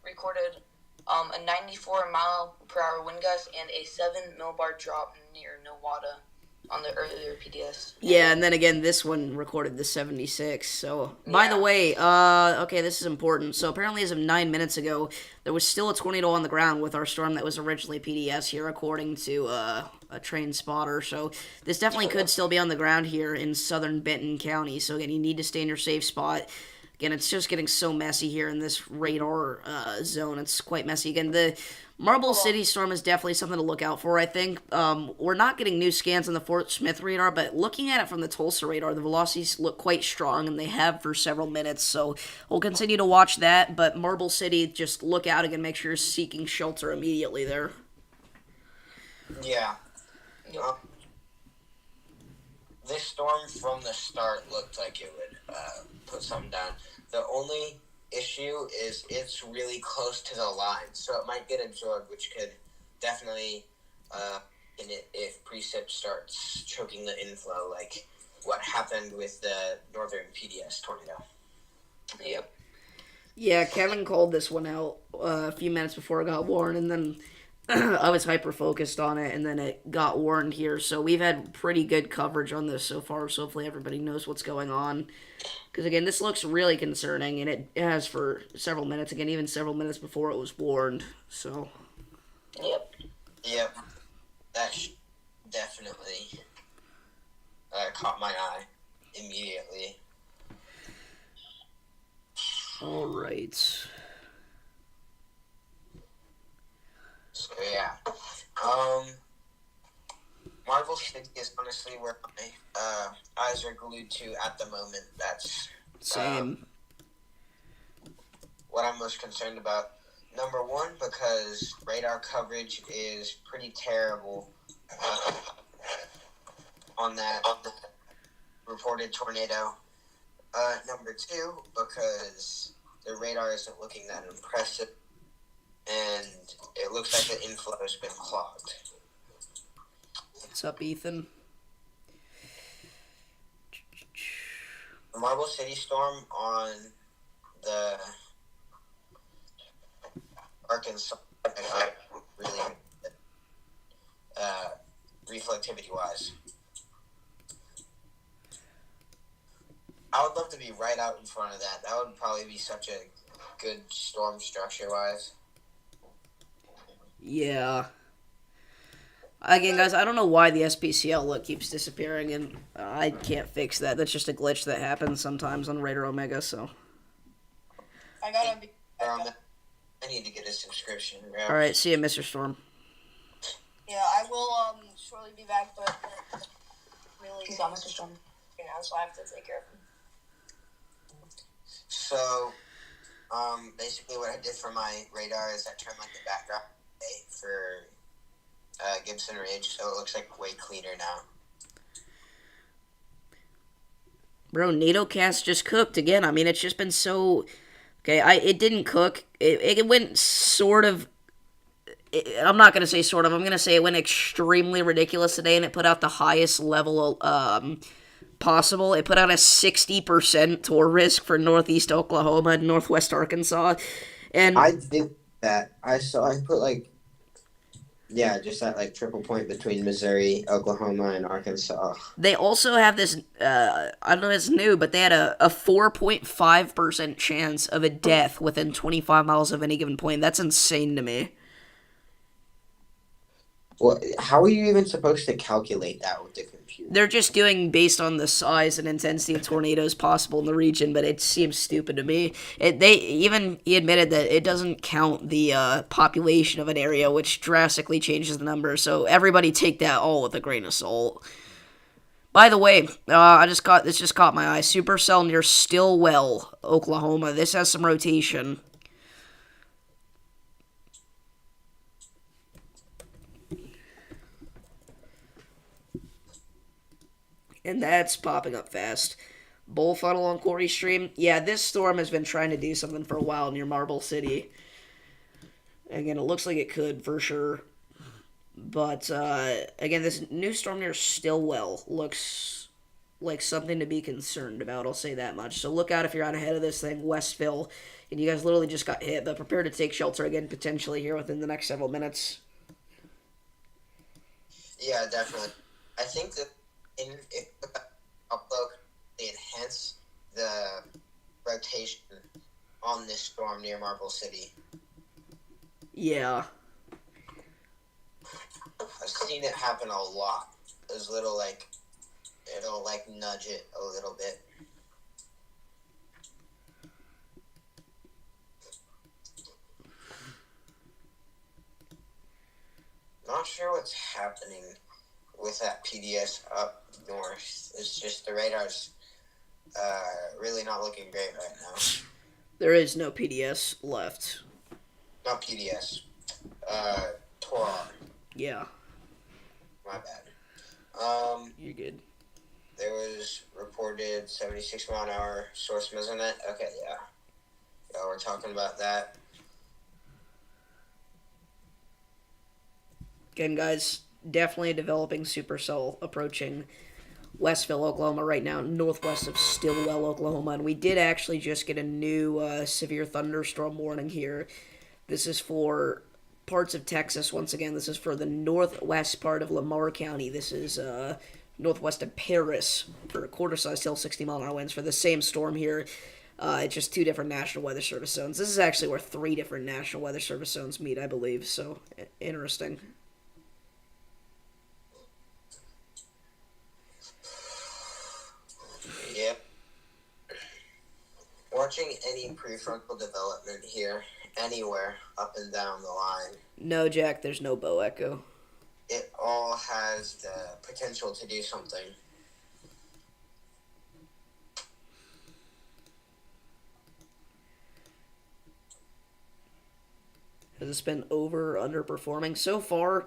S3: recorded a 94 mile per hour wind gust and a 7 millibar drop near Nowata on the earlier PDS.
S1: Yeah, and then again, this one recorded the 76. So, by the way, okay, this is important. So, apparently, as of 9 minutes ago, there was still a tornado on the ground with our storm that was originally PDS here, according to a train spotter. So, this definitely could still be on the ground here in southern Benton County. So, again, you need to stay in your safe spot. Again, it's just getting so messy here in this radar zone. It's quite messy. Again, the Marble City storm is definitely something to look out for, I think. We're not getting new scans on the Fort Smith radar, but looking at it from the Tulsa radar, the velocities look quite strong, and they have for several minutes. So we'll continue to watch that, but Marble City, just look out again. Make sure you're seeking shelter immediately there.
S2: Yeah. This storm from the start looked like it would put something down. The only issue is it's really close to the line, so it might get absorbed, which could definitely, if precip starts choking the inflow, like what happened with the northern PDS tornado.
S3: Yep.
S1: Yeah, Kevin called this one out a few minutes before it got warned, and then I was hyper-focused on it, and then it got warned here. So we've had pretty good coverage on this so far, so hopefully everybody knows what's going on. Because, again, this looks really concerning, and it has for several minutes. Again, even several minutes before it was warned. So.
S2: Yep. That definitely caught my eye immediately.
S1: All right.
S2: So, yeah. Marvel City is honestly where my eyes are glued to at the moment. That's
S1: Same.
S2: What I'm most concerned about. Number one, because radar coverage is pretty terrible on that reported tornado. Number two, because the radar isn't looking that impressive, and it looks like the inflow has been clogged.
S1: What's up, Ethan?
S2: The Marble City storm on the Arkansas really reflectivity-wise. I would love to be right out in front of that. That would probably be such a good storm structure-wise.
S1: Yeah. Again, guys, I don't know why the SPCL look keeps disappearing, and I can't fix that. That's just a glitch that happens sometimes on Radar Omega, so.
S4: I gotta be.
S2: I need to get a subscription. Yeah.
S1: Alright, see you, Mr. Storm.
S4: Yeah, I will shortly be back, but really,
S3: He's on Mr. Storm.
S4: now, so I have to take care of him.
S2: So, basically what I did for my radar is I turned like the background for Gibson Ridge, so it looks like way cleaner now.
S1: Bro, NATOcast just cooked again. I mean, it's just been so... Okay, it didn't cook. It went sort of... I'm not going to say sort of. I'm going to say it went extremely ridiculous today, and it put out the highest level possible. It put out a 60% tour risk for northeast Oklahoma and northwest Arkansas. And
S2: I did that. I put like... Yeah, just that like triple point between Missouri, Oklahoma, and Arkansas.
S1: they also have this, I don't know if it's new, but they had a 4.5% chance of a death within 25 miles of any given point. That's insane to me.
S2: Well, how are you even supposed to calculate that with the computer?
S1: They're just doing based on the size and intensity of tornadoes possible in the region, but it seems stupid to me. He admitted that it doesn't count the population of an area, which drastically changes the number. So everybody take that all with a grain of salt. By the way, this just caught my eye. Supercell near Stillwell, Oklahoma. This has some rotation. And that's popping up fast. Bull funnel on Corey Stream. Yeah, this storm has been trying to do something for a while near Marble City. Again, it looks like it could for sure. But, again, this new storm near Stillwell looks like something to be concerned about. I'll say that much. So look out if you're out ahead of this thing, Westville. And you guys literally just got hit, but prepare to take shelter again potentially here within the next several minutes.
S2: Yeah, definitely. I think that if upload enhance the rotation on this storm near Marble City.
S1: Yeah.
S2: I've seen it happen a lot. There's little it'll nudge it a little bit. Not sure what's happening with that PDS up north. It's just the radar's really not looking great right now.
S1: There is no PDS left.
S2: Not PDS. Tor.
S1: Yeah.
S2: My bad.
S1: You're good.
S2: There was reported 76 mile an hour source mesonet. Okay, yeah. Yeah, we're talking about that.
S1: Again, guys, definitely a developing supercell approaching Westville, Oklahoma right now, northwest of Stillwell, Oklahoma. And we did actually just get a new severe thunderstorm warning here. This is for parts of Texas. Once again, this is for the northwest part of Lamar County. This is northwest of Paris for a quarter-sized hill, 60-mile-an-hour winds for the same storm here. It's just two different National Weather Service zones. This is actually where three different National Weather Service zones meet, I believe. So, interesting.
S2: Yep. Watching any prefrontal development here, anywhere up and down the line.
S1: No, Jack, there's no bow echo.
S2: It all has the potential to do something.
S1: Has this been over or underperforming? So far,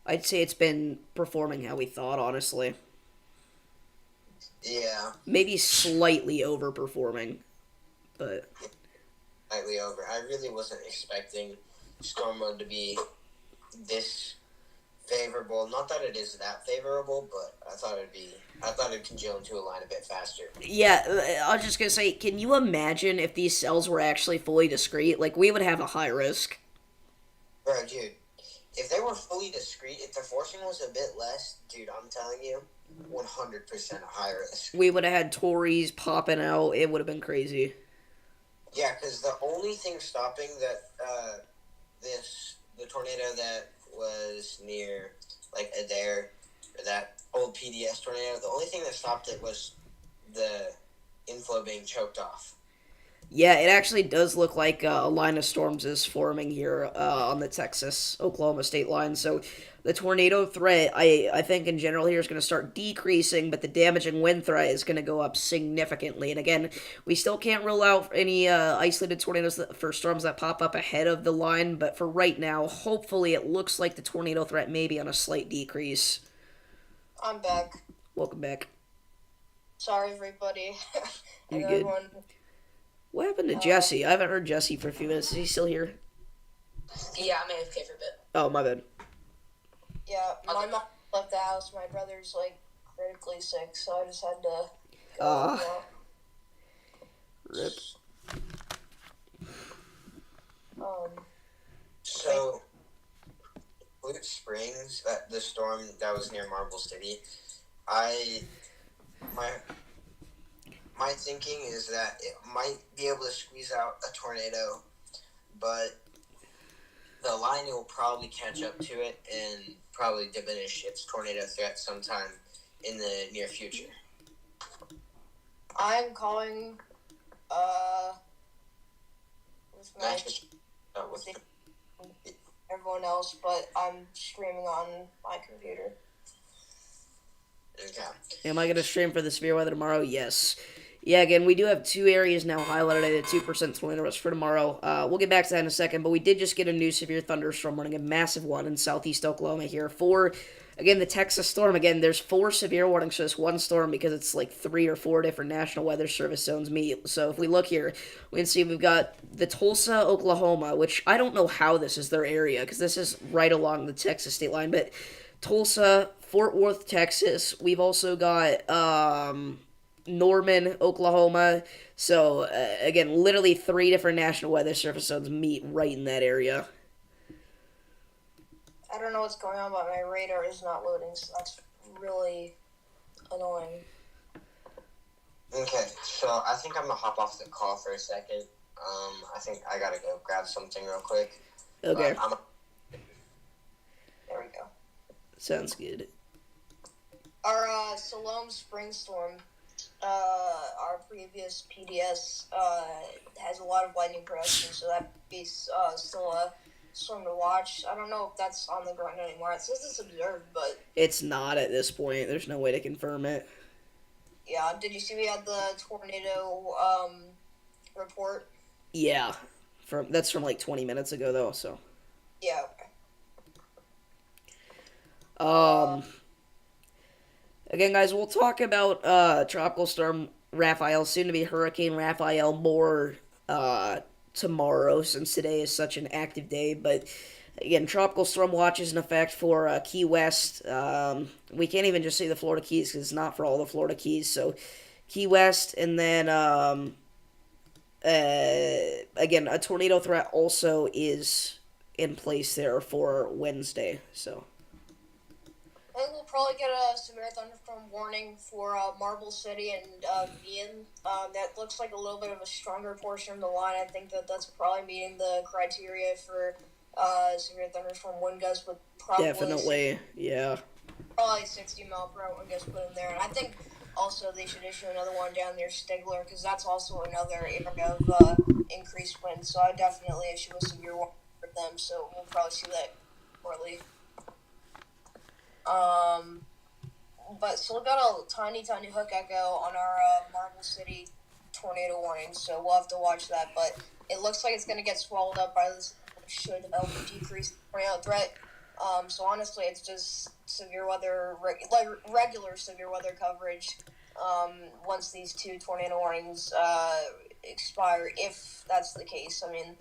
S1: I'd say it's been performing how we thought, honestly.
S2: Yeah.
S1: Maybe slightly overperforming, but...
S2: Slightly over. I really wasn't expecting storm mode to be this favorable. Not that it is that favorable, but I thought it'd congeal into a line a bit faster.
S1: Yeah, I was just gonna say, can you imagine if these cells were actually fully discrete? Like, we would have a high risk.
S2: Bro, dude, if they were fully discrete, if the forcing was a bit less, dude, I'm telling you, 100% a high risk.
S1: We would have had Tories popping out. It would have been crazy.
S2: Yeah, because the only thing stopping that, the tornado that was near, Adair, or that old PDS tornado, the only thing that stopped it was the inflow being choked off.
S1: Yeah, it actually does look like a line of storms is forming here on the Texas-Oklahoma state line. So the tornado threat, I think in general here is going to start decreasing, but the damaging wind threat is going to go up significantly. And again, we still can't rule out any isolated tornadoes for storms that pop up ahead of the line, but for right now, hopefully it looks like the tornado threat may be on a slight decrease.
S4: I'm back.
S1: Welcome back.
S4: Sorry, everybody.
S1: You're good. What happened to Jesse? I haven't heard Jesse for a few minutes. Is he still here?
S3: Yeah, I'm AFK for a bit.
S1: Oh, my bad.
S4: Yeah, my mom left the house. My brother's, critically sick, so I just had to go.
S1: Rip.
S2: So, Flute Springs, the storm that was near Marble City, my thinking is that it might be able to squeeze out a tornado, but the line will probably catch up to it and probably diminish its tornado threat sometime in the near future?
S4: I'm calling with my
S2: With
S4: everyone else, but I'm streaming on my computer.
S2: Okay.
S1: Am I going to stream for the severe weather tomorrow? Yes. Yeah, again, we do have 2 areas now highlighted at 2% tornado risk for tomorrow. We'll get back to that in a second, but we did just get a new severe thunderstorm warning, a massive one in southeast Oklahoma here. Again, the Texas storm, again, there's 4 severe warnings for this one storm because it's like 3 or 4 different National Weather Service zones meet. So if we look here, we can see we've got the Tulsa, Oklahoma, which I don't know how this is their area because this is right along the Texas state line, but Tulsa, Fort Worth, Texas. We've also got Norman, Oklahoma. So, again, literally 3 different National Weather Service zones meet right in that area.
S4: I don't know what's going on, but my radar is not loading, so that's really annoying.
S2: Okay, so I think I'm gonna hop off the call for a second. I think I gotta go grab something real quick.
S1: Okay.
S4: There we go.
S1: Sounds good.
S4: Our Siloam Spring Storm, our previous PDS, has a lot of lightning production, so that'd be still a storm to watch. I don't know if that's on the ground anymore. It says it's observed, but
S1: It's not at this point. There's no way to confirm it.
S4: yeah. Did you see we had the tornado report?
S1: Yeah. That's from like 20 minutes ago, though, so.
S4: Yeah. Okay.
S1: Again, guys, we'll talk about Tropical Storm Raphael, soon to be Hurricane Raphael, more tomorrow, since today is such an active day. But again, Tropical Storm watch is in effect for Key West. We can't even just say the Florida Keys because it's not for all the Florida Keys. So Key West, and then again, a tornado threat also is in place there for Wednesday. So.
S4: I think we'll probably get a severe thunderstorm warning for Marble City and Bean. That looks like a little bit of a stronger portion of the line. I think that's probably meeting the criteria for severe thunderstorm wind gusts, with probably
S1: Definitely, yeah.
S4: probably 60-mile-per-hour wind gusts put in there. And I think also they should issue another one down near Stigler because that's also another area of increased wind. So I definitely issue a severe warning for them. So we'll probably see that shortly. But still got a tiny hook echo on our Marble City tornado warning, so we'll have to watch that. But it looks like it's going to get swallowed up by this, should help decrease tornado threat. So honestly, it's just severe weather, regular severe weather coverage. Once these 2 tornado warnings expire, if that's the case. I mean,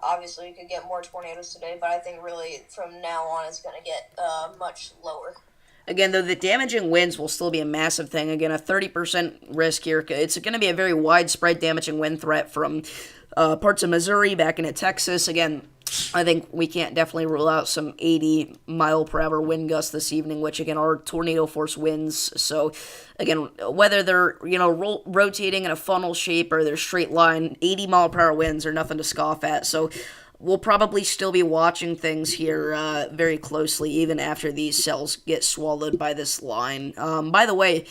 S4: obviously we could get more tornadoes today, but I think really from now on it's going to get much lower.
S1: Again, though, the damaging winds will still be a massive thing. Again, a 30% risk here. It's going to be a very widespread damaging wind threat from parts of Missouri back into Texas. Again, I think we can't definitely rule out some 80-mile-per-hour wind gusts this evening, which, again, are tornado force winds. So, again, whether they're, rotating in a funnel shape or they're straight line, 80-mile-per-hour winds are nothing to scoff at. So, we'll probably still be watching things here very closely, even after these cells get swallowed by this line. By the way,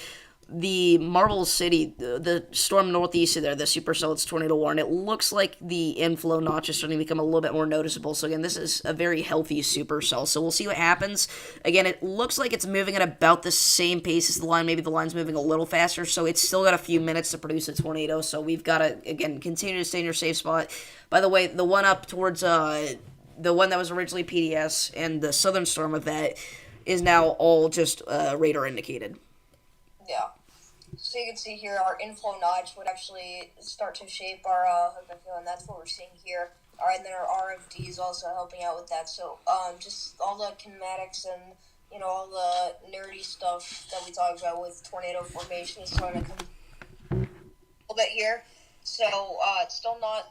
S1: the Marble City, the storm northeast of there, the supercell, it's tornado warning, it looks like the inflow notch is starting to become a little bit more noticeable. So again, this is a very healthy supercell. So we'll see what happens. Again, it looks like it's moving at about the same pace as the line. Maybe the line's moving a little faster. So it's still got a few minutes to produce a tornado. So we've got to, again, continue to stay in your safe spot. By the way, the one up towards the one that was originally PDS and the southern storm of that is now all just radar indicated.
S4: Yeah. So you can see here our inflow notch would actually start to shape our hook echo, and that's what we're seeing here. All right, and then our RFD is also helping out with that. So just all the kinematics and all the nerdy stuff that we talk about with tornado formation is starting to come a little bit here. So it's still not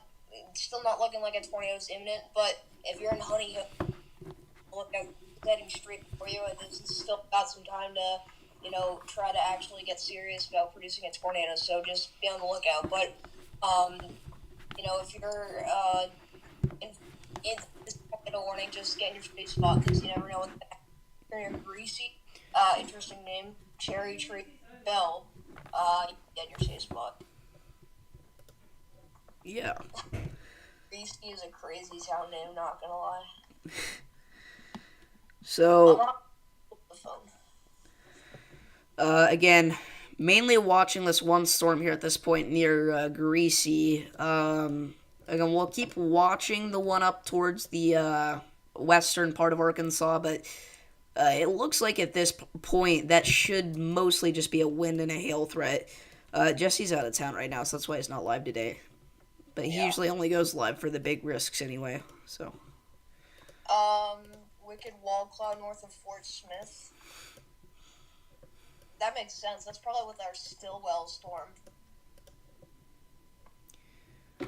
S4: looking like a tornado is imminent, but if you're in Honey Hook, look at heading straight for you, and this is still got some time to try to actually get serious about producing a tornado, so just be on the lookout. But, if you're in this tornado warning, just get in your safe spot, because you never know what you're Greasy, interesting name, Cherry Tree, Bell, you get your safe spot.
S1: Yeah.
S4: Greasy is a crazy town name, not gonna lie.
S1: So,
S4: I'm on the phone.
S1: again, mainly watching this one storm here at this point near Greasy. Again, we'll keep watching the one up towards the western part of Arkansas, but it looks like at this point that should mostly just be a wind and a hail threat. Jesse's out of town right now, so that's why he's not live today. But he usually only goes live for the big risks anyway, so.
S4: Wicked Wall Cloud north of Fort Smith. That makes sense. That's probably with our Stillwell storm.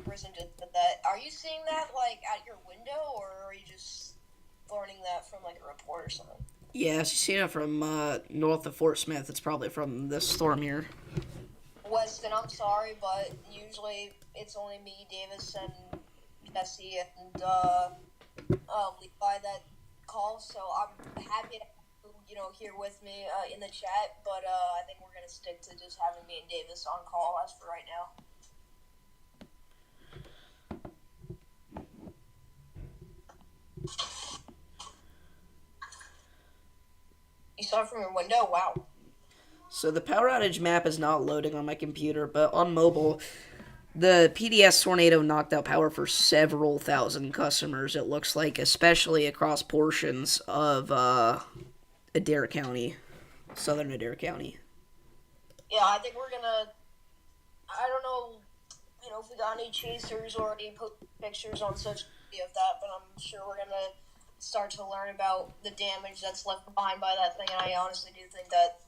S4: Prison did that. Are you seeing that, like, at your window, or are you just learning that from, like, a report or something?
S1: Yeah, she's seen it from north of Fort Smith. It's probably from this storm here.
S4: Weston, I'm sorry, but usually it's only me, Davis, and Jesse, and Levi that call, so I'm happy to have you here with me in the chat, but I think we're going to stick to just having me and Davis on call as for right now. You saw it from your window? Wow.
S1: So the power outage map is not loading on my computer, but on mobile, the PDS tornado knocked out power for several thousand customers, it looks like, especially across portions of Adair County, southern Adair County.
S4: Yeah, I think we're gonna, I don't know, if we got any chasers or any pictures on social media of that, but I'm sure we're gonna start to learn about the damage that's left behind by that thing, and I honestly do think that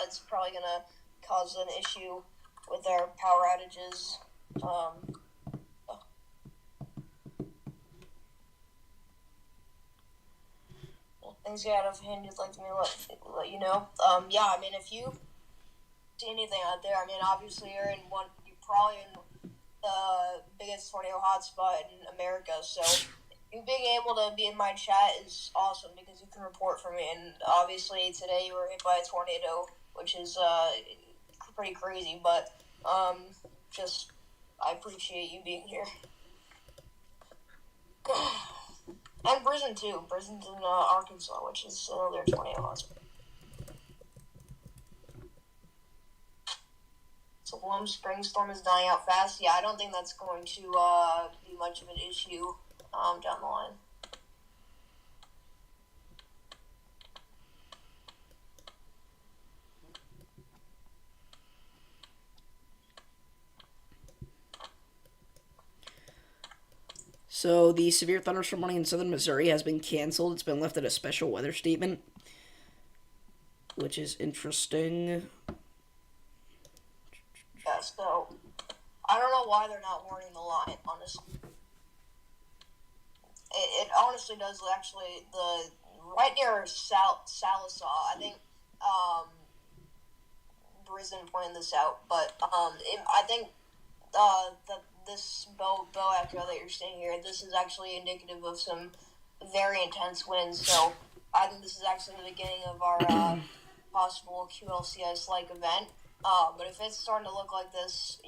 S4: it's probably gonna cause an issue with our power outages. Things get out of hand, you'd like me to let you know. Yeah, I mean, if you see anything out there, I mean, obviously you're probably in the biggest tornado hotspot in America, so you being able to be in my chat is awesome because you can report for me, and obviously today you were hit by a tornado, which is pretty crazy, but I appreciate you being here. And Brisbane too. Brisbane's in Arkansas, which is another tornado hotspot. So Warm Spring Storm is dying out fast. Yeah, I don't think that's going to be much of an issue down the line.
S1: So the severe thunderstorm warning in southern Missouri has been canceled. It's been left at a special weather statement, which is interesting.
S4: Yeah, so I don't know why they're not warning the line, honestly. It honestly does actually, right near Sallisaw, I think Brisbane pointed this out, but I think that this bow echo that you're seeing here, this is actually indicative of some very intense winds, so I think this is actually the beginning of our possible QLCS-like event. But if it's starting to look like this,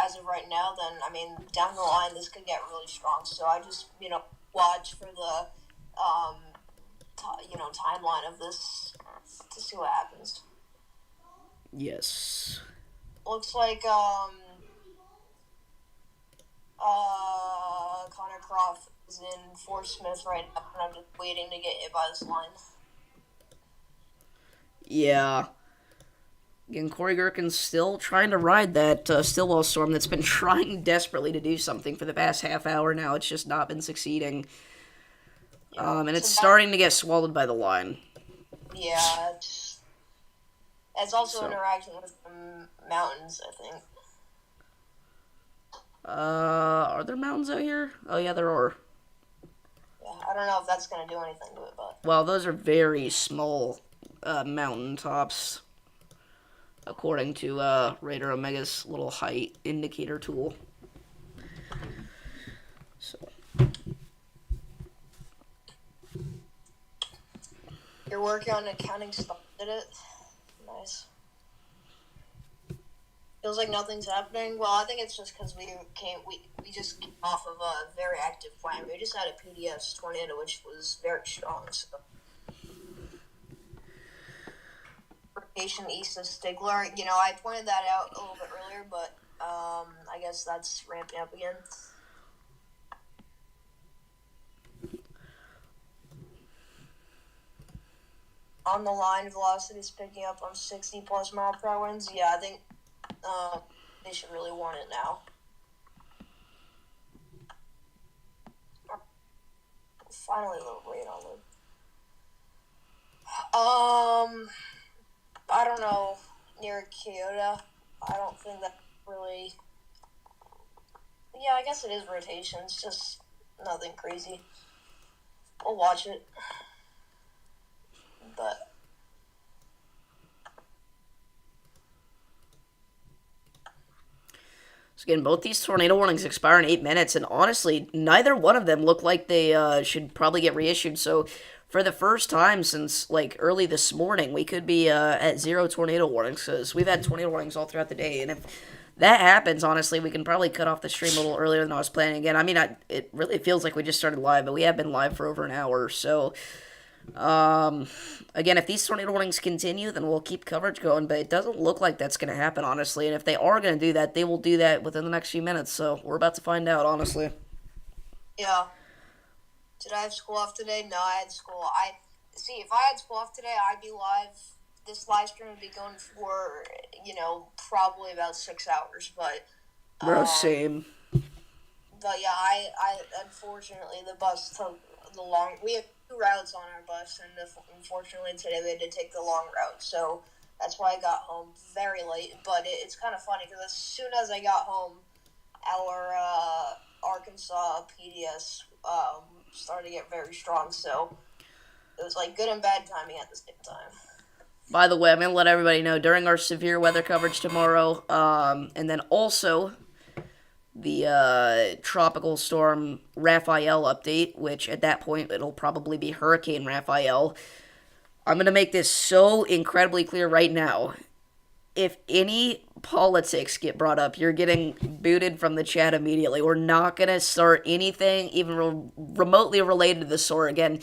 S4: as of right now, then, I mean, down the line, this could get really strong. So I just, watch for the, timeline of this to see what happens.
S1: Yes.
S4: Looks like, Connor Croft is in Fort Smith right now, and I'm just waiting to get hit by this line.
S1: Yeah. Again, Corey Gherkin's still trying to ride that Stillwell storm that's been trying desperately to do something for the past half hour now. It's just not been succeeding. And it's starting to get swallowed by the line.
S4: Yeah, it's also interacting with the mountains, I think.
S1: Are there mountains out here? Oh, yeah, there are.
S4: Yeah, I don't know if that's going to do anything to it, but...
S1: Well, those are very small mountain tops, according to Raider Omega's little height indicator tool. So...
S4: You're working on accounting stuff, did it? Nice. Feels like nothing's happening. Well, I think it's just because we just came off of a very active plan. We just had a PDS tornado, which was very strong. So, rotation east of Stigler. I pointed that out a little bit earlier, but I guess that's ramping up again. On the line, velocity is picking up on 60 plus mile per hour winds. Yeah, I think they should really want it now. Finally, a little rain on them. I don't know. Near Kyoto, I don't think that really. Yeah, I guess it is rotations, just nothing crazy. We'll watch it. But
S1: So again, both these tornado warnings expire in 8 minutes, and honestly, neither one of them look like they should probably get reissued. So for the first time since like early this morning, we could be at 0 tornado warnings, because we've had tornado warnings all throughout the day. And if that happens, honestly, we can probably cut off the stream a little earlier than I was planning. Again, I mean, it really feels like we just started live, but we have been live for over an hour. So again, if these tornado warnings continue, then we'll keep coverage going, but it doesn't look like that's going to happen, honestly. And if they are going to do that, they will do that within the next few minutes. So we're about to find out, honestly.
S4: yeah. Did I have school off today? No, I had school. If I had school off today, I'd be live. This live stream would be going for, probably about 6 hours, but.
S1: Bro, same.
S4: But yeah, I unfortunately, the bus took the long. We have 2 routes on our bus, and unfortunately today we had to take the long route. So that's why I got home very late. But it's kind of funny because as soon as I got home, our Arkansas PDS started to get very strong. So it was like good and bad timing at the same time.
S1: By the way, I'm going to let everybody know during our severe weather coverage tomorrow, and then also the tropical storm Raphael update, which at that point it'll probably be Hurricane Raphael. I'm going to make this so incredibly clear right now. If any politics get brought up, you're getting booted from the chat immediately. We're not going to start anything even remotely related to the story. Again,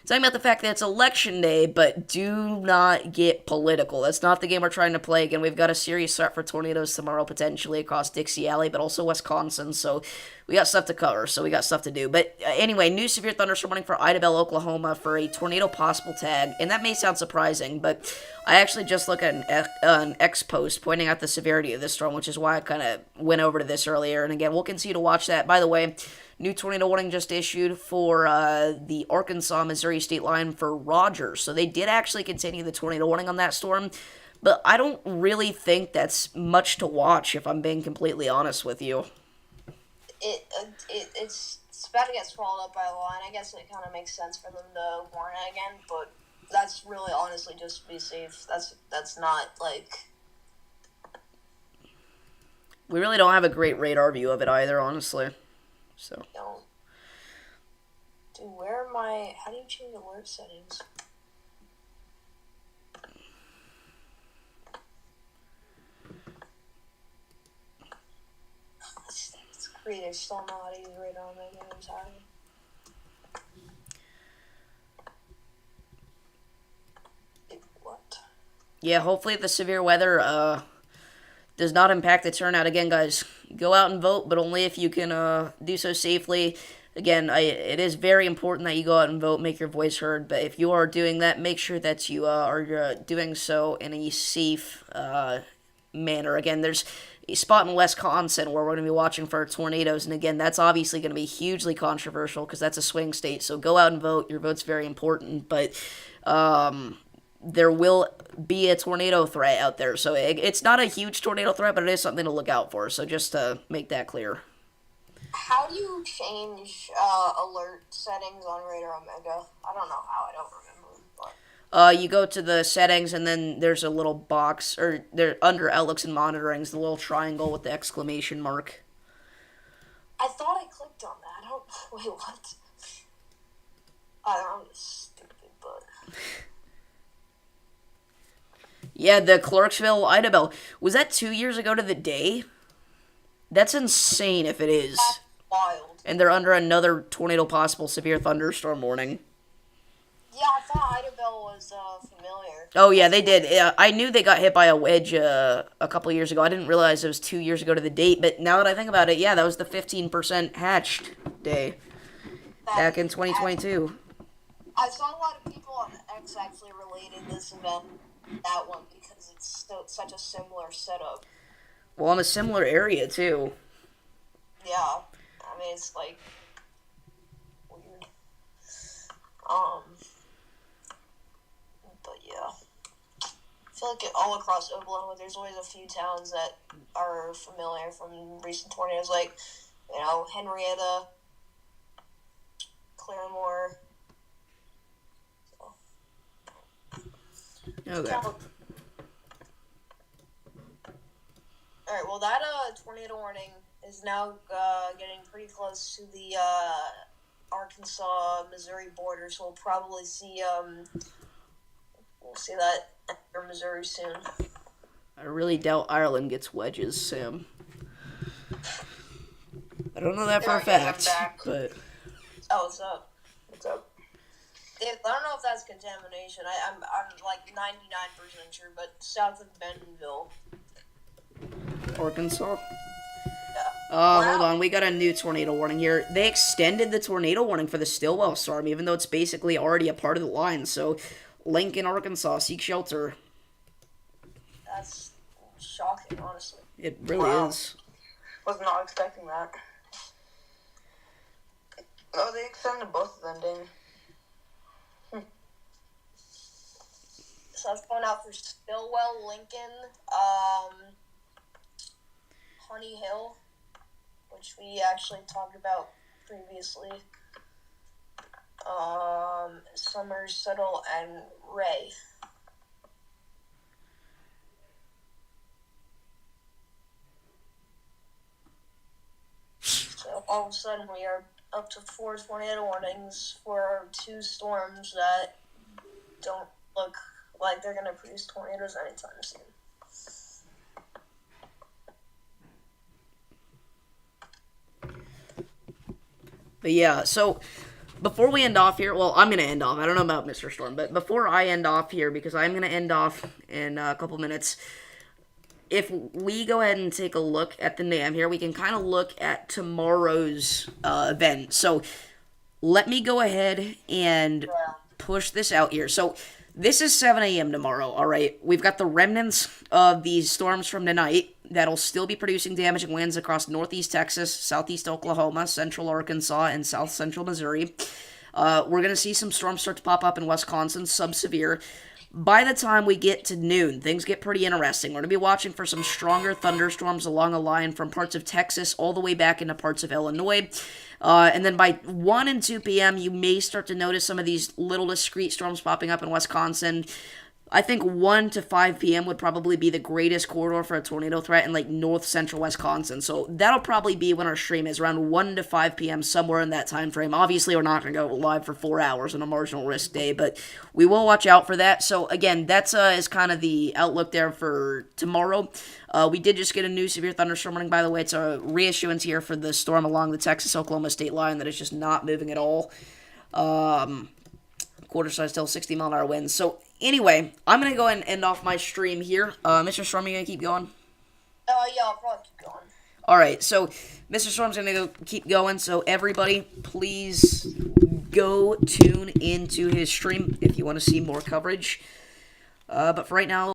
S1: talking about the fact that it's election day, but do not get political. That's not the game we're trying to play. Again, we've got a serious threat for tornadoes tomorrow, potentially across Dixie Alley, but also Wisconsin, so we got stuff to cover, so we got stuff to do. But anyway, new severe thunderstorm warning for Idabel, Oklahoma for a tornado possible tag, and that may sound surprising, but I actually just looked at an X post pointing out the severity of this storm, which is why I kind of went over to this earlier, and again, we'll continue to watch that. By the way, new tornado warning just issued for the Arkansas-Missouri state line for Rogers. So they did actually continue the tornado warning on that storm. But I don't really think that's much to watch, if I'm being completely honest with you.
S4: It's about to get swallowed up by a line. I guess it kind of makes sense for them to warn it again. But that's really honestly just to be safe. That's not like...
S1: We really don't have a great radar view of it either, honestly. So.
S4: Dude, where am I? How do you change alert settings? It's great. I still know how to use radar on my game. I'm sorry. What?
S1: Yeah, hopefully the severe weather does not impact the turnout. Again, guys, go out and vote, but only if you can do so safely. Again, it is very important that you go out and vote, make your voice heard, but if you are doing that, make sure that you are doing so in a safe manner. Again, there's a spot in Wisconsin where we're going to be watching for tornadoes, and again, that's obviously going to be hugely controversial because that's a swing state, so go out and vote. Your vote's very important, but there will be a tornado threat out there. So it's not a huge tornado threat, but it is something to look out for. So just to make that clear.
S4: How do you change alert settings on Radar Omega? I don't know how. I don't remember. But...
S1: you go to the settings, and then there's a little box, or there under outlooks and monitorings, the little triangle with the exclamation mark.
S4: I thought I clicked on that. I don't... Wait, what? I don't know. I'm stupid, but...
S1: Yeah, the Clarksville Idabel. Was that 2 years ago to the day? That's insane if it is.
S4: That's wild.
S1: And they're under another tornado possible severe thunderstorm warning.
S4: Yeah, I thought Idabel was familiar.
S1: Oh, yeah, they did. Yeah, I knew they got hit by a wedge a couple years ago. I didn't realize it was 2 years ago to the date. But now that I think about it, yeah, that was the 15% hatched day back in 2022.
S4: I saw a lot of people on X actually relating this event that one because it's such a similar setup.
S1: Well, in a similar area, too.
S4: Yeah, I mean it's like weird. But yeah, I feel like all across Oklahoma, there's always a few towns that are familiar from recent tornadoes, like Henrietta, Claremore.
S1: Okay.
S4: Alright, well that tornado warning is now getting pretty close to the Arkansas-Missouri border, so we'll probably see that enter Missouri soon.
S1: I really doubt Ireland gets wedges, Sam. I don't know that for a fact, but...
S4: Oh, what's up? What's up? I don't know if that's contamination. I'm like 99% sure, but south of Bentonville.
S1: Arkansas?
S4: Yeah.
S1: Wow. Hold on. We got a new tornado warning here. They extended the tornado warning for the Stillwell storm, even though it's basically already a part of the line. So, Lincoln, Arkansas, seek shelter.
S4: That's shocking, honestly.
S1: It really is.
S3: Was not expecting that. Oh, they extended both of them, didn't
S4: So I was going out for Stillwell, Lincoln, Honey Hill, which we actually talked about previously. Summers, Settle, and Ray. So all of a sudden we are up to 4 tornado warnings for 2 storms that don't look like they're going to produce tornadoes anytime soon.
S1: But yeah, so before we end off here, well, I'm going to end off. I don't know about Mr. Storm, but before I end off here, because I'm going to end off in a couple minutes, if we go ahead and take a look at the NAM here, we can kind of look at tomorrow's event. So let me go ahead and push this out here. So this is 7 a.m. tomorrow, all right? We've got the remnants of these storms from tonight that'll still be producing damaging winds across northeast Texas, southeast Oklahoma, central Arkansas, and south central Missouri. We're going to see some storms start to pop up in Wisconsin, sub-severe. By the time we get to noon, things get pretty interesting. We're going to be watching for some stronger thunderstorms along a line from parts of Texas all the way back into parts of Illinois. And then by 1 and 2 p.m., you may start to notice some of these little discrete storms popping up in Wisconsin. I think 1 to 5 p.m. would probably be the greatest corridor for a tornado threat in, like, north-central Wisconsin. So that'll probably be when our stream is, around 1 to 5 p.m., somewhere in that time frame. Obviously, we're not going to go live for 4 hours on a marginal risk day, but we will watch out for that. So, again, that's is kind of the outlook there for tomorrow. We did just get a new severe thunderstorm warning, by the way. It's a reissuance here for the storm along the Texas-Oklahoma state line that is just not moving at all. Quarter-size till 60-mile-an-hour winds. So, anyway, I'm going to go ahead and end off my stream here. Mr. Storm, are you going to keep going?
S4: Yeah, I'll probably keep going.
S1: Alright, so Mr. Storm's going to keep going. So, everybody, please go tune into his stream if you want to see more coverage. But for right now...